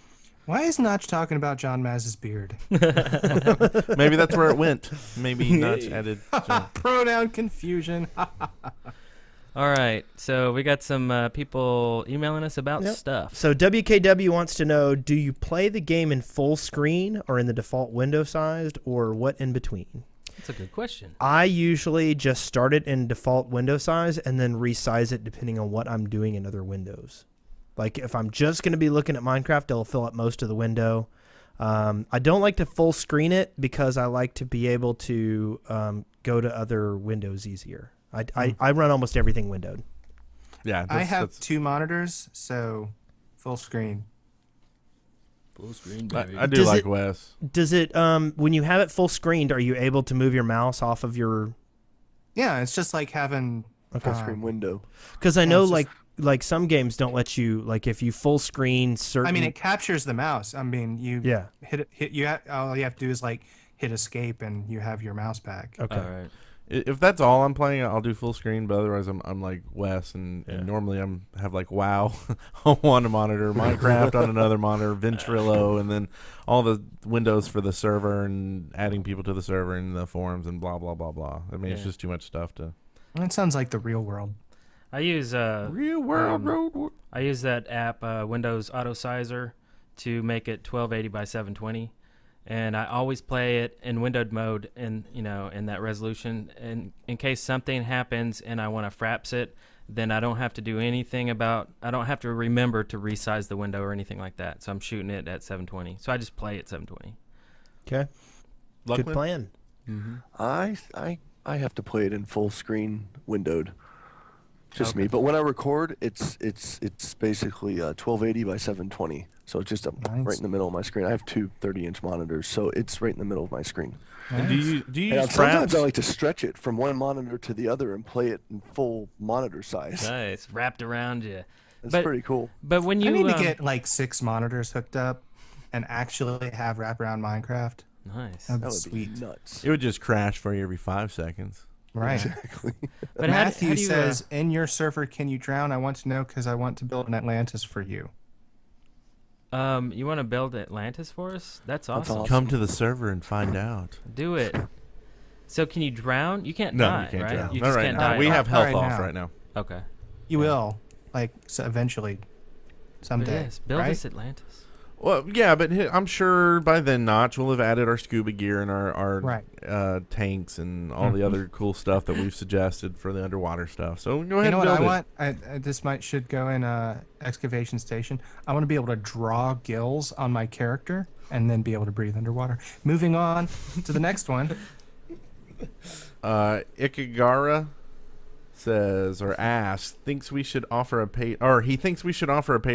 Why is Notch talking about John Maz's beard? Maybe that's where it went. Maybe Notch added pronoun confusion. All right, so we got some people emailing us about stuff. So WKW wants to know, do you play the game in full screen or in the default window sized or what in between? That's a good question. I usually just start it in default window size and then resize it depending on what I'm doing in other windows. Like if I'm just going to be looking at Minecraft, it'll fill up most of the window. I don't like to full screen it because I like to be able to go to other windows easier. I run almost everything windowed. Yeah, I have two monitors, so full screen. Full screen, baby. I do like Wes. Does it when you have it full screened, are you able to move your mouse off of your? Yeah, it's just like having full screen window. Because I know like some games don't let you, like if you full screen certain. I mean, it captures the mouse. I mean, you hit all you have to do is like hit escape and you have your mouse back. Okay. All right. If that's all I'm playing, I'll do full screen. But otherwise, I'm like Wes, and normally have like WoW on one monitor, Minecraft on another monitor, Ventrilo, and then all the windows for the server and adding people to the server and the forums and blah blah blah blah. I mean, it's just too much stuff to. It sounds like the real world. I use Real World Road. I use that app Windows Auto Sizer to make it 1280 by 720, and I always play it in windowed mode in that resolution. And in case something happens and I want to fraps it, then I don't have to do anything I don't have to remember to resize the window or anything like that. So I'm shooting it at 720. So I just play at 720. Okay. Good plan. Mm-hmm. I have to play it in full screen windowed. Just me, but when I record, it's basically 1280 by 720, so it's just right in the middle of my screen. I have two 30-inch monitors, so it's right in the middle of my screen. Nice. Do you use sometimes I like to stretch it from one monitor to the other and play it in full monitor size. Nice, wrapped around you. That's pretty cool. But when you I need to get like 6 monitors hooked up and actually have wraparound Minecraft. Nice, that would sweet. Be nuts. It would just crash for you every 5 seconds. Right. Exactly. But Matthew says, in your server, can you drown? I want to know because I want to build an Atlantis for you. You want to build Atlantis for us? That's awesome. Come to the server and find out. Do it. So can you drown? You can't no, die, you can't right? drown. You Not just right can't now. die. We have health right off now. right now. Okay. You will, eventually, someday. Yes, build right? us Atlantis. Well, yeah, but I'm sure by then Notch will have added our scuba gear and our tanks and all the other cool stuff that we've suggested for the underwater stuff. So go ahead You know and what build I want? This should go in excavation station. I want to be able to draw gills on my character and then be able to breathe underwater. Moving on to the next one. Ikigara says or asks, he thinks we should offer a paid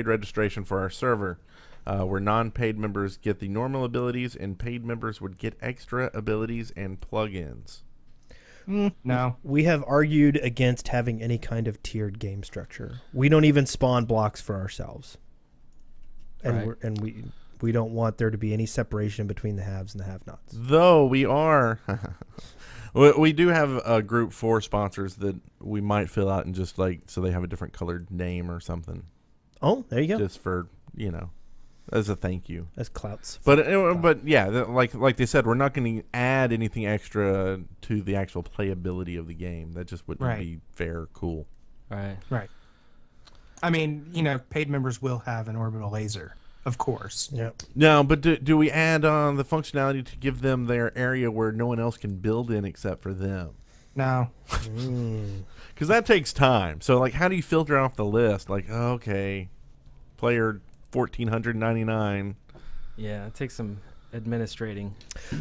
registration for our server. Where non-paid members get the normal abilities and paid members would get extra abilities and plugins. No. We have argued against having any kind of tiered game structure. We don't even spawn blocks for ourselves. And We don't want there to be any separation between the haves and the have-nots. Though we are, we do have a group for sponsors that we might fill out and just like so they have a different colored name or something. Oh, there you go. Just for as a thank you. As clouts. But yeah, like they said, we're not going to add anything extra to the actual playability of the game. That just wouldn't be fair, cool. Right. I mean, paid members will have an orbital laser, of course. Yep. No, but do we add on the functionality to give them their area where no one else can build in except for them? No. Because that takes time. So, like, how do you filter off the list? Like, okay, player 1499. Yeah, it takes some administrating.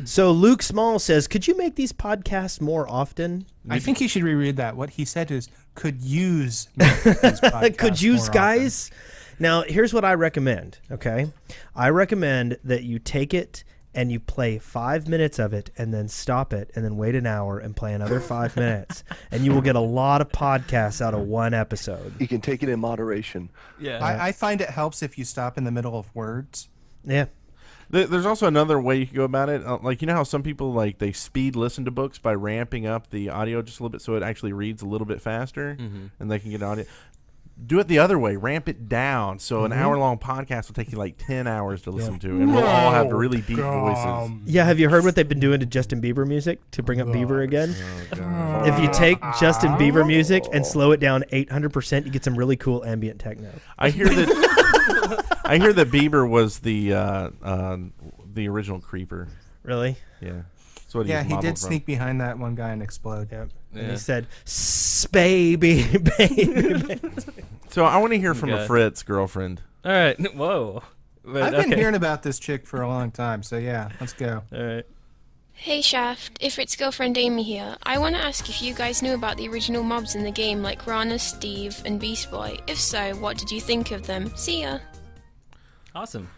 So Luke Small says, could you make these podcasts more often? I think he should reread that. What he said is, could use make these podcasts could use more guys? Now, here's what I recommend, okay? I recommend that you take it and you play 5 minutes of it and then stop it and then wait an hour and play another 5 minutes. And you will get a lot of podcasts out of one episode. You can take it in moderation. Yeah. I find it helps if you stop in the middle of words. Yeah. There's also another way you can go about it. Like, how some people, like, they speed listen to books by ramping up the audio just a little bit so it actually reads a little bit faster and they can get audio. Do it the other way. Ramp it down. So an hour-long podcast will take you like 10 hours to listen to. And we'll all have really deep voices. Yeah, have you heard what they've been doing to Justin Bieber music to bring up Bieber again? If you take Justin Bieber music and slow it down 800%, you get some really cool ambient techno. I hear that Bieber was the original creeper. Really? Yeah. That's what he modeled did from. sneak behind that one guy and explode. Yep. Yeah. And he said, baby. So I want to hear from a Fritz girlfriend. All right. Whoa. But, I've been hearing about this chick for a long time, so yeah, let's go. All right. Hey Shaft, if it's girlfriend Amy here, I want to ask if you guys knew about the original mobs in the game like Rana, Steve, and Beast Boy. If so, what did you think of them? See ya. Awesome.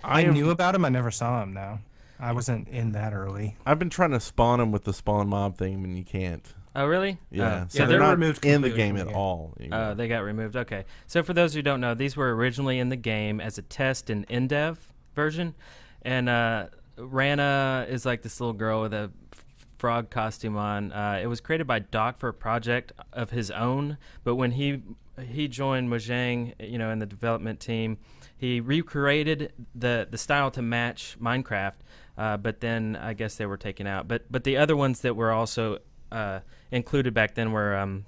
I knew about him. I never saw him, though. I wasn't in that early. I've been trying to spawn them with the spawn mob thing, and you can't. Oh, really? Yeah. So they're not removed in the completely game at all. They got removed. Okay. So for those who don't know, these were originally in the game as a test and in-dev version. And Rana is like this little girl with a frog costume on. It was created by Doc for a project of his own. But when he joined Mojang, in the development team, he recreated the style to match Minecraft. But then I guess they were taken out. But the other ones that were also included back then were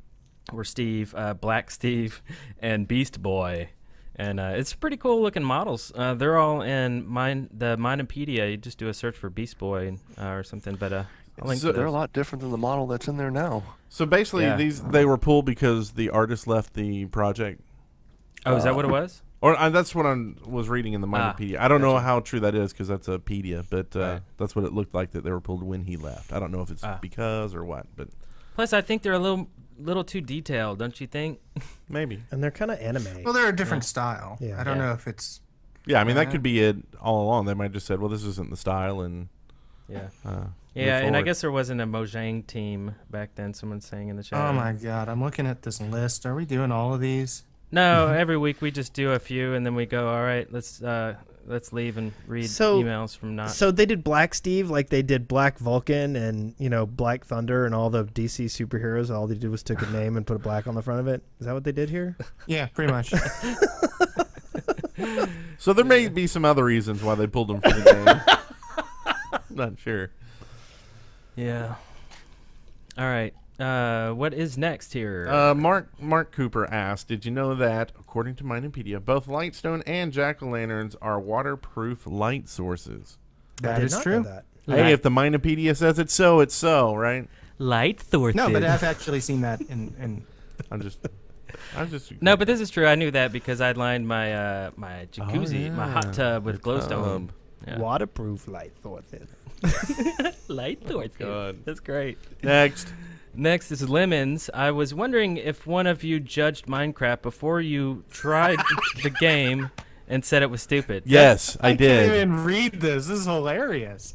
Steve, Black Steve, and Beast Boy. And it's pretty cool looking models. They're all in the Minepedia. You just do a search for Beast Boy or something. But I'll link to They're a those. lot different than the model that's in there now. So basically, they were pulled because the artist left the project. Oh, is that what it was? Or that's what I was reading in the Minepedia. I don't know how true that is because that's a pedia, but that's what it looked like that they were pulled when he left. I don't know if it's because or what, but Plus, I think they're a little too detailed, don't you think? Maybe. And they're kind of anime. Well, they're a different style. Yeah. I don't know if it's... Yeah, I mean, that could be it all along. They might have just said, well, this isn't the style, and... Yeah. move Yeah, and I forward. guess there wasn't a Mojang team back then, someone's saying in the chat. Oh, my God. I'm looking at this list. Are we doing all of these? No, every week we just do a few, and then we go, all right, let's leave and read emails from not. So they did Black Steve like they did Black Vulcan and, Black Thunder and all the DC superheroes. All they did was took a name and put a black on the front of it. Is that what they did here? Yeah, pretty much. So there may be some other reasons why they pulled them from the game. Not sure. Yeah. All right. What is next here? Mark Cooper asked, did you know that, according to Minepedia, both Lightstone and Jack-o'-lanterns are waterproof light sources? That is true. Hey, if the Minepedia says it's so, right? Light sources. No, but I've actually seen that in I'm just No, but this is true. I knew that because I lined my my jacuzzi, my hot tub with glowstone. Yeah. Waterproof light sources. Light sources. God. That's great. Next is Lemons. I was wondering if one of you judged Minecraft before you tried the game and said it was stupid. Yes, I did. I can't even read this. This is hilarious.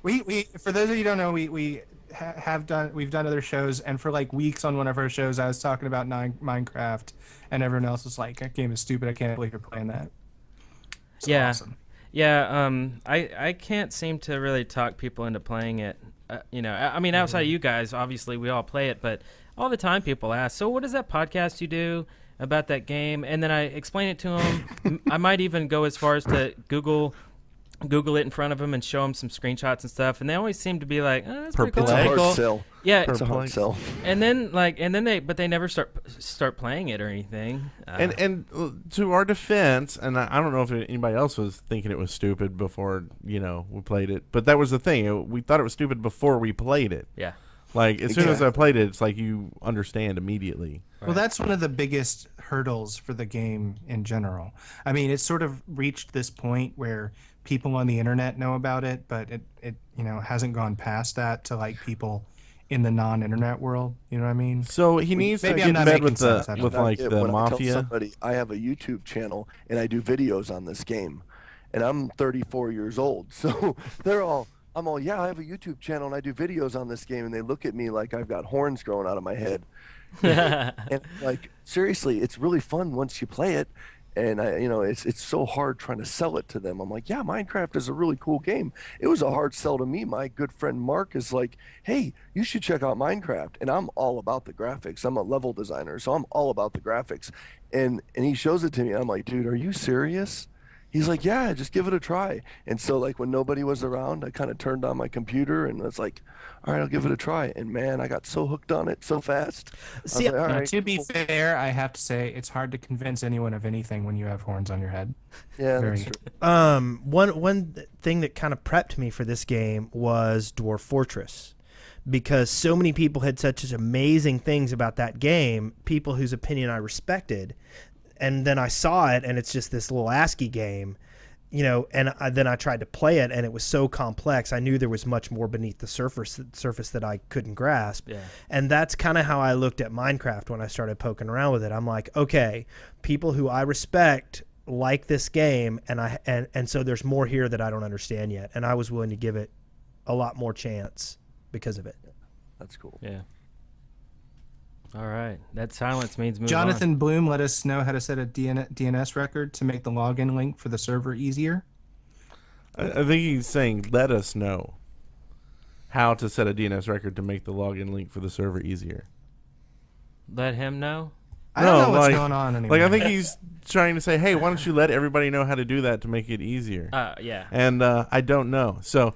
We for those of you who don't know, we've done other shows, and for like weeks on one of our shows, I was talking about Minecraft, and everyone else was like, "That game is stupid. I can't believe you're playing that." It's awesome. Yeah, I can't seem to really talk people into playing it. I mean, outside of you guys, obviously we all play it, but all the time people ask, so what is that podcast you do about that game? And then I explain it to them. I might even go as far as to Google it in front of them and show them some screenshots and stuff, and they always seem to be like, "Oh, that's pretty cool." It's a hard sell. Yeah, it's a hard sell. And then they never start playing it or anything. And to our defense, and I don't know if anybody else was thinking it was stupid before we played it, but that was the thing. We thought it was stupid before we played it. Yeah. Like as soon as I played it, it's like you understand immediately. Well, that's one of the biggest hurdles for the game in general. I mean, it's sort of reached this point where people on the internet know about it, but it hasn't gone past that to like people in the non-internet world. You know what I mean? So he needs to get in bed with the mafia. I tell somebody I have a YouTube channel and I do videos on this game, and I'm 34 years old, so I'm all, yeah, I have a YouTube channel and I do videos on this game, and they look at me like I've got horns growing out of my head. And like, seriously, it's really fun once you play it, and it's so hard trying to sell it to them. I'm like, yeah, Minecraft is a really cool game. It was a hard sell to me. My good friend Mark is like, hey, you should check out Minecraft, and I'm all about the graphics. I'm a level designer, so I'm all about the graphics, and he shows it to me. I'm like, dude, are you serious? He's like, yeah, just give it a try. And so, like, when nobody was around, I kind of turned on my computer and was like, all right, I'll give it a try. And, man, I got so hooked on it so fast. See, like, all right, to be fair, I have to say it's hard to convince anyone of anything when you have horns on your head. Yeah, that's true. One thing that kind of prepped me for this game was Dwarf Fortress, because so many people had such amazing things about that game, people whose opinion I respected. And then I saw it, and it's just this little ASCII game, and then I tried to play it, and it was so complex. I knew there was much more beneath the surface that I couldn't grasp. Yeah. And that's kind of how I looked at Minecraft when I started poking around with it. I'm like, okay, people who I respect like this game, and so there's more here that I don't understand yet. And I was willing to give it a lot more chance because of it. That's cool. Yeah. All right. That silence means move Jonathan Bloom let us know how to set a DNS record to make the login link for the server easier. I think he's saying let us know how to set a DNS record to make the login link for the server easier. Let him know? I don't know what's going on anymore. Like, I think he's trying to say, hey, why don't you let everybody know how to do that to make it easier? Yeah. And I don't know. So...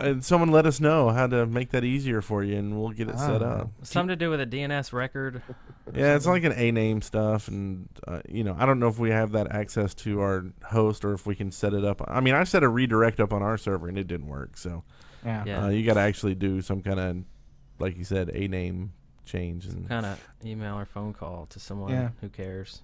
And someone let us know how to make that easier for you, and we'll get it set up. Something to do with a DNS record? Yeah, it's like an A-name stuff, and I don't know if we have that access to our host or if we can set it up. I mean, I set a redirect up on our server, and it didn't work. So, you got to actually do some kind of, like you said, A-name change, and kind of email or phone call to someone who cares.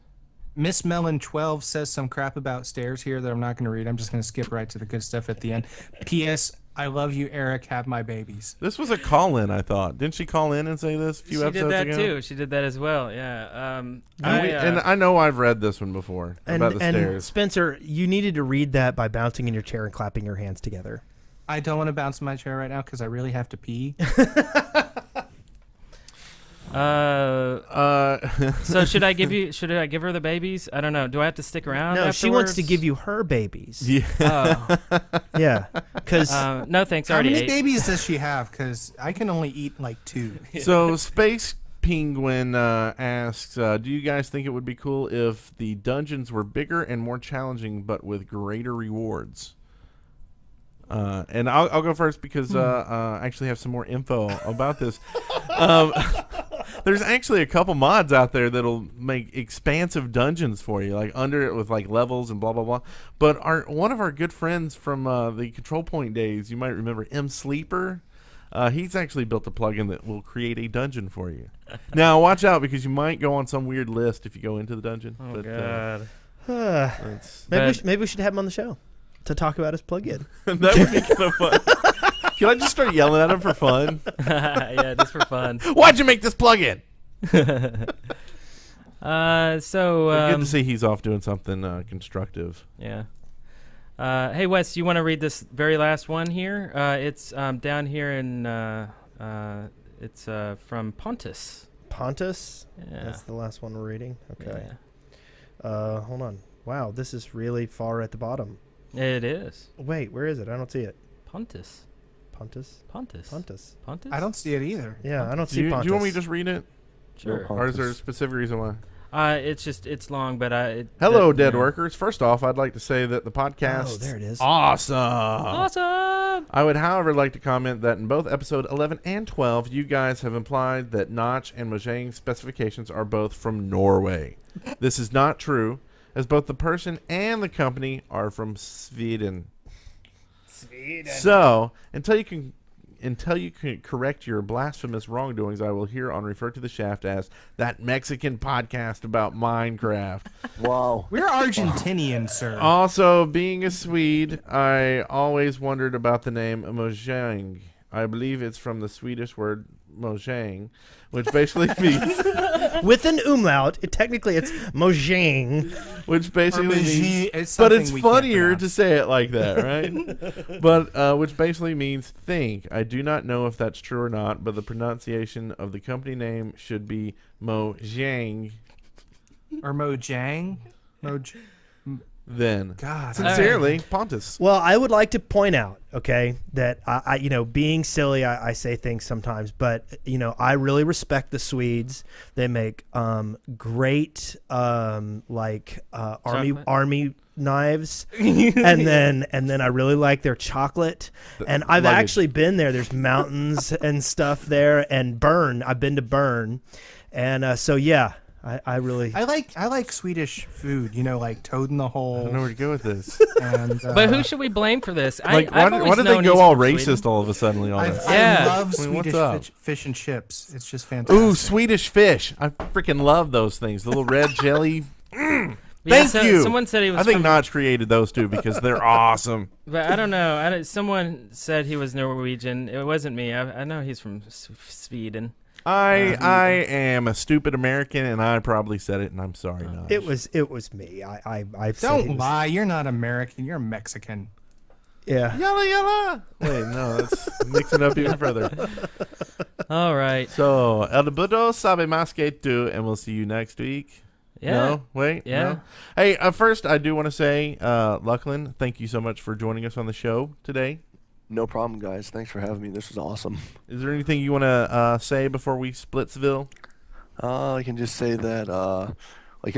Miss Mellon 12 says some crap about stairs here that I'm not going to read. I'm just going to skip right to the good stuff at the end. P.S. I love you, Eric. Have my babies. This was a call-in, I thought. Didn't she call in and say this a few episodes ago? She did that too. She did that as well. Yeah. And I know I've read this one before about the stairs. And Spencer, you needed to read that by bouncing in your chair and clapping your hands together. I don't want to bounce in my chair right now because I really have to pee. So should I give her the babies? I don't know. Do I have to stick around? No, afterwards? she wants to give you her babies. Yeah. Yeah. Because no thanks. How already many ate. babies does she have? Because I can only eat like 2. So Space Penguin asks, do you guys think it would be cool if the dungeons were bigger and more challenging, but with greater rewards? And I'll go first because I actually have some more info about this. There's actually a couple mods out there that'll make expansive dungeons for you, like under it with like levels and blah blah blah. But one of our good friends from the Control Point days, you might remember M Sleeper. He's actually built a plugin that will create a dungeon for you. Now watch out because you might go on some weird list if you go into the dungeon. Oh God! Maybe we should have him on the show to talk about his plugin. That would be kind of fun. Can I just start yelling at him for fun? Yeah, just for fun. Why'd you make this plugin? Good to see he's off doing something constructive. Yeah. Hey Wes, you want to read this very last one here? It's down here in it's from Pontus. Pontus? Yeah. That's the last one we're reading. Okay. Yeah. Hold on. Wow, this is really far at the bottom. It is. Wait, where is it? I don't see it. Pontus. Pontus? Pontus. Pontus. Pontus? I don't see it either. Yeah, I don't see Do Pontus. you want me to just read it? Sure. Or is there a specific reason why? It's long, but Hello, dead workers. First off, I'd like to say that the podcast. Oh, there it is. Awesome. Awesome. I would, however, like to comment that in both episode 11 and 12, you guys have implied that Notch and Mojang specifications are both from Norway. This is not true, as both the person and the company are from Sweden. So, until you can correct your blasphemous wrongdoings, I will here on Refer to the Shaft as that Mexican podcast about Minecraft. Wow. We're Argentinian, sir. Also, being a Swede, I always wondered about the name Mojang. I believe it's from the Swedish word Mojang, which basically means... With an umlaut, technically it's Mojang. Which basically means... It's but it's something we can't funnier to pronounce. say it like that, right? But which basically means think. I do not know if that's true or not, but the pronunciation of the company name should be Mojang. Or Mojang. Then, God. sincerely, Pontus. Well, I would like to point out, okay, that I being silly, I say things sometimes, but I really respect the Swedes. They make great army knives, and then I really like their chocolate. And I've luggage. actually been there. There's mountains and stuff there, and Bern. I've been to Bern, and so yeah. I like Swedish food, like toad in the hole. I don't know where to go with this. And, But who should we blame for this? Like, why did they go all racist all of a sudden on us? I love what's Swedish up? fish and chips. It's just fantastic. Ooh, Swedish fish. I freaking love those things. The little red jelly. Yeah, Thank you. Someone said he was I think from- Notch created those two because they're awesome. But I don't know. Someone said he was Norwegian. It wasn't me. I know he's from Sweden. I am a stupid American, and I probably said it, and I'm sorry, Notch. It was me. I've said Don't lie. You're not American. You're Mexican. Yeah. Yalla yalla. Wait, no, let's mix it up even further. All right. So, el budo sabe más que tú, and we'll see you next week. Yeah. No? Wait? Yeah. No? Hey, first, I do want to say, Luclin, thank you so much for joining us on the show today. No problem, guys. Thanks for having me. This was awesome. Is there anything you want to say before we splitsville? I can just say that, like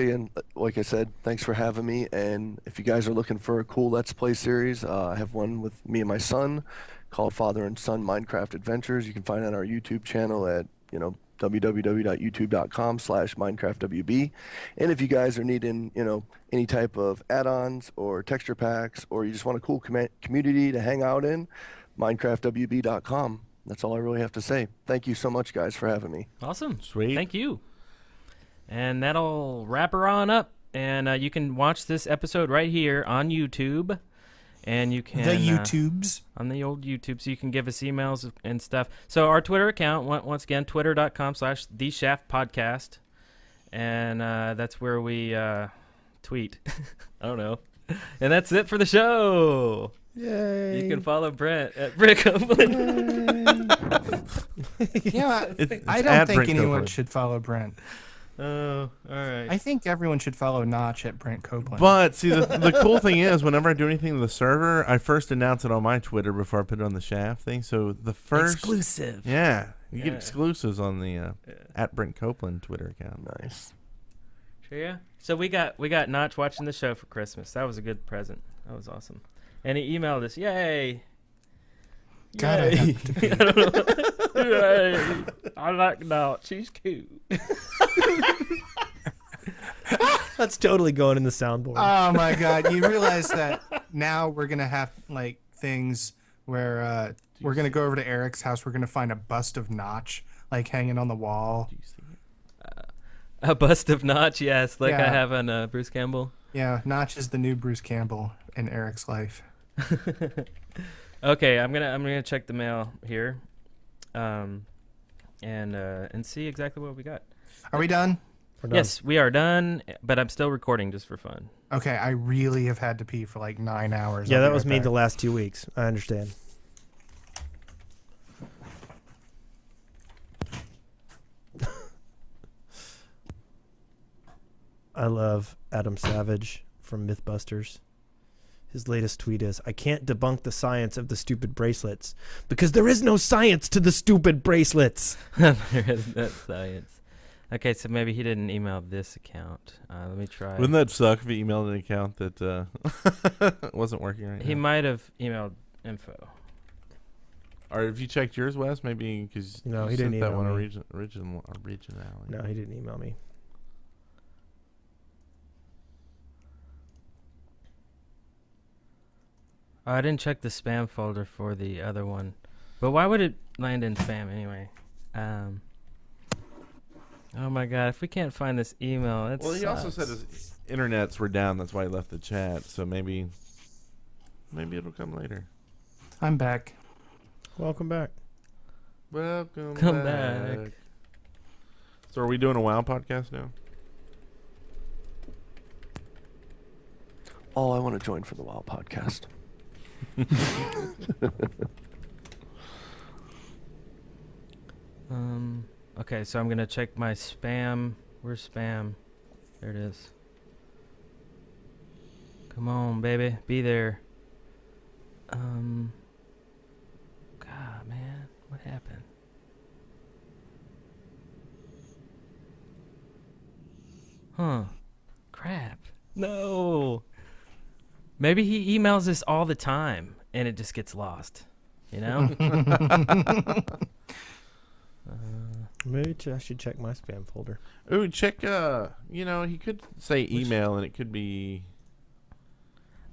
I said, thanks for having me. And if you guys are looking for a cool Let's Play series, I have one with me and my son called Father and Son Minecraft Adventures. You can find it on our YouTube channel at, www.youtube.com/MinecraftWB. And if you guys are needing, any type of add-ons or texture packs, or you just want a cool community to hang out in, MinecraftWB.com. That's all I really have to say. Thank you so much, guys, for having me. Awesome. Sweet. Thank you. And that'll wrap her on up. And you can watch this episode right here on YouTube. And you can... The YouTubes. On the old YouTube. So you can give us emails and stuff. So our Twitter account, once again, twitter.com/theshaftpodcast. And that's where we tweet. I don't know. And that's it for the show. Yay. You can follow Brent at Brick Copeland. I don't think anyone should follow Brent. Oh, all right. I think everyone should follow Notch at Brent Copeland. But, see, the cool thing is, whenever I do anything to the server, I first announce it on my Twitter before I put it on the Shaft thing. So the first... Exclusive. Yeah. You get exclusives on the at Brent Copeland Twitter account. Nice. Sure, yeah. So we got Notch watching the show for Christmas. That was a good present. That was awesome. And he emailed us. Yay. God, Yay. I have to pee. I don't know. Yay. I like Notch. She's cute. That's totally going in the soundboard. Oh my God! You realize that now we're gonna have things where we're gonna go over to Eric's house. We're gonna find a bust of Notch hanging on the wall. A bust of Notch, yes, I Yeah. have on Bruce Campbell. Yeah, Notch is the new Bruce Campbell in Eric's life. Okay, I'm gonna check the mail here, and see exactly what we got. Are we done? Yes, we are done, but I'm still recording just for fun. Okay, I really have had to pee for 9 hours. Yeah, I'll that be was right me back. the last 2 weeks. I understand. I love Adam Savage from Mythbusters. His latest tweet is, I can't debunk the science of the stupid bracelets because there is no science to the stupid bracelets. There is no science. Okay, so maybe he didn't email this account. Let me try. Wouldn't that suck if he emailed an account that wasn't working right now? He might have emailed info. Or if you checked yours, Wes, maybe because No, you he didn't sent that email one me. originality. No, he didn't email me. Oh, I didn't check the spam folder for the other one. But why would it land in spam anyway? Oh my god, if we can't find this email, it's Well, he also said his internets were down. That's why he left the chat. So maybe it'll come later. I'm back. Welcome back. Welcome Come back. back. So are we doing a WoW podcast now? Oh, I want to join for the WoW podcast. Okay, so I'm gonna check my spam. Where's spam? There it is. Come on, baby, be there. God, man, what happened? Huh? Crap. No. Maybe he emails us all the time, and it just gets lost. You know? Maybe I should check my spam folder. Ooh, check. He could say email, and it could be.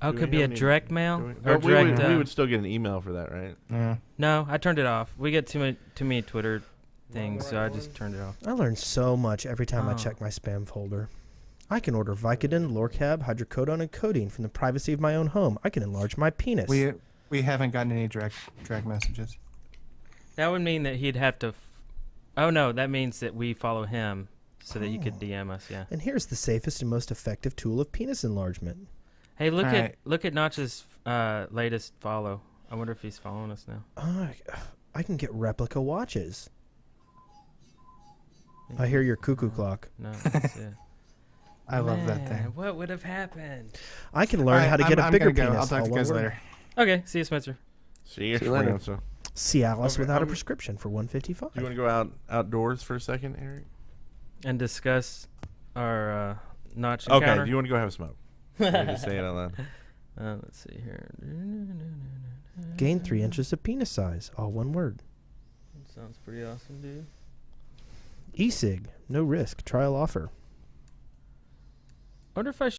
Oh, it could be a direct mail Or or direct. we would still get an email for that, right? Yeah. No, I turned it off. We get too many Twitter things, so I just turned it off. I learn so much every time I Oh. check my spam folder. I can order Vicodin, Lorcab, hydrocodone, and codeine from the privacy of my own home. I can enlarge my penis. We haven't gotten any direct messages. That would mean that he'd have to. Oh no, that means that we follow him, so that he could DM us. Yeah. And here's the safest and most effective tool of penis enlargement. Hey, look All at right. look at Notch's latest follow. I wonder if he's following us now. I can get replica watches. I hear your cuckoo clock. No, that's it. I love that Man, thing. What would have happened? I can learn how to get a bigger gonna go. penis. I'll talk to you all guys one word. later. Okay, see you, Spencer. See you See you later. later. Cialis Okay, without a I'm- prescription for $155. Do you want to go outdoors for a second, Eric? And discuss our Notch Okay. encounter. Do you want to go have a smoke? Just say it out loud. Let's see here. Gain 3 inches of penis size. All one word. Sounds pretty awesome, dude. E-cig. No risk. Trial offer. I wonder if I should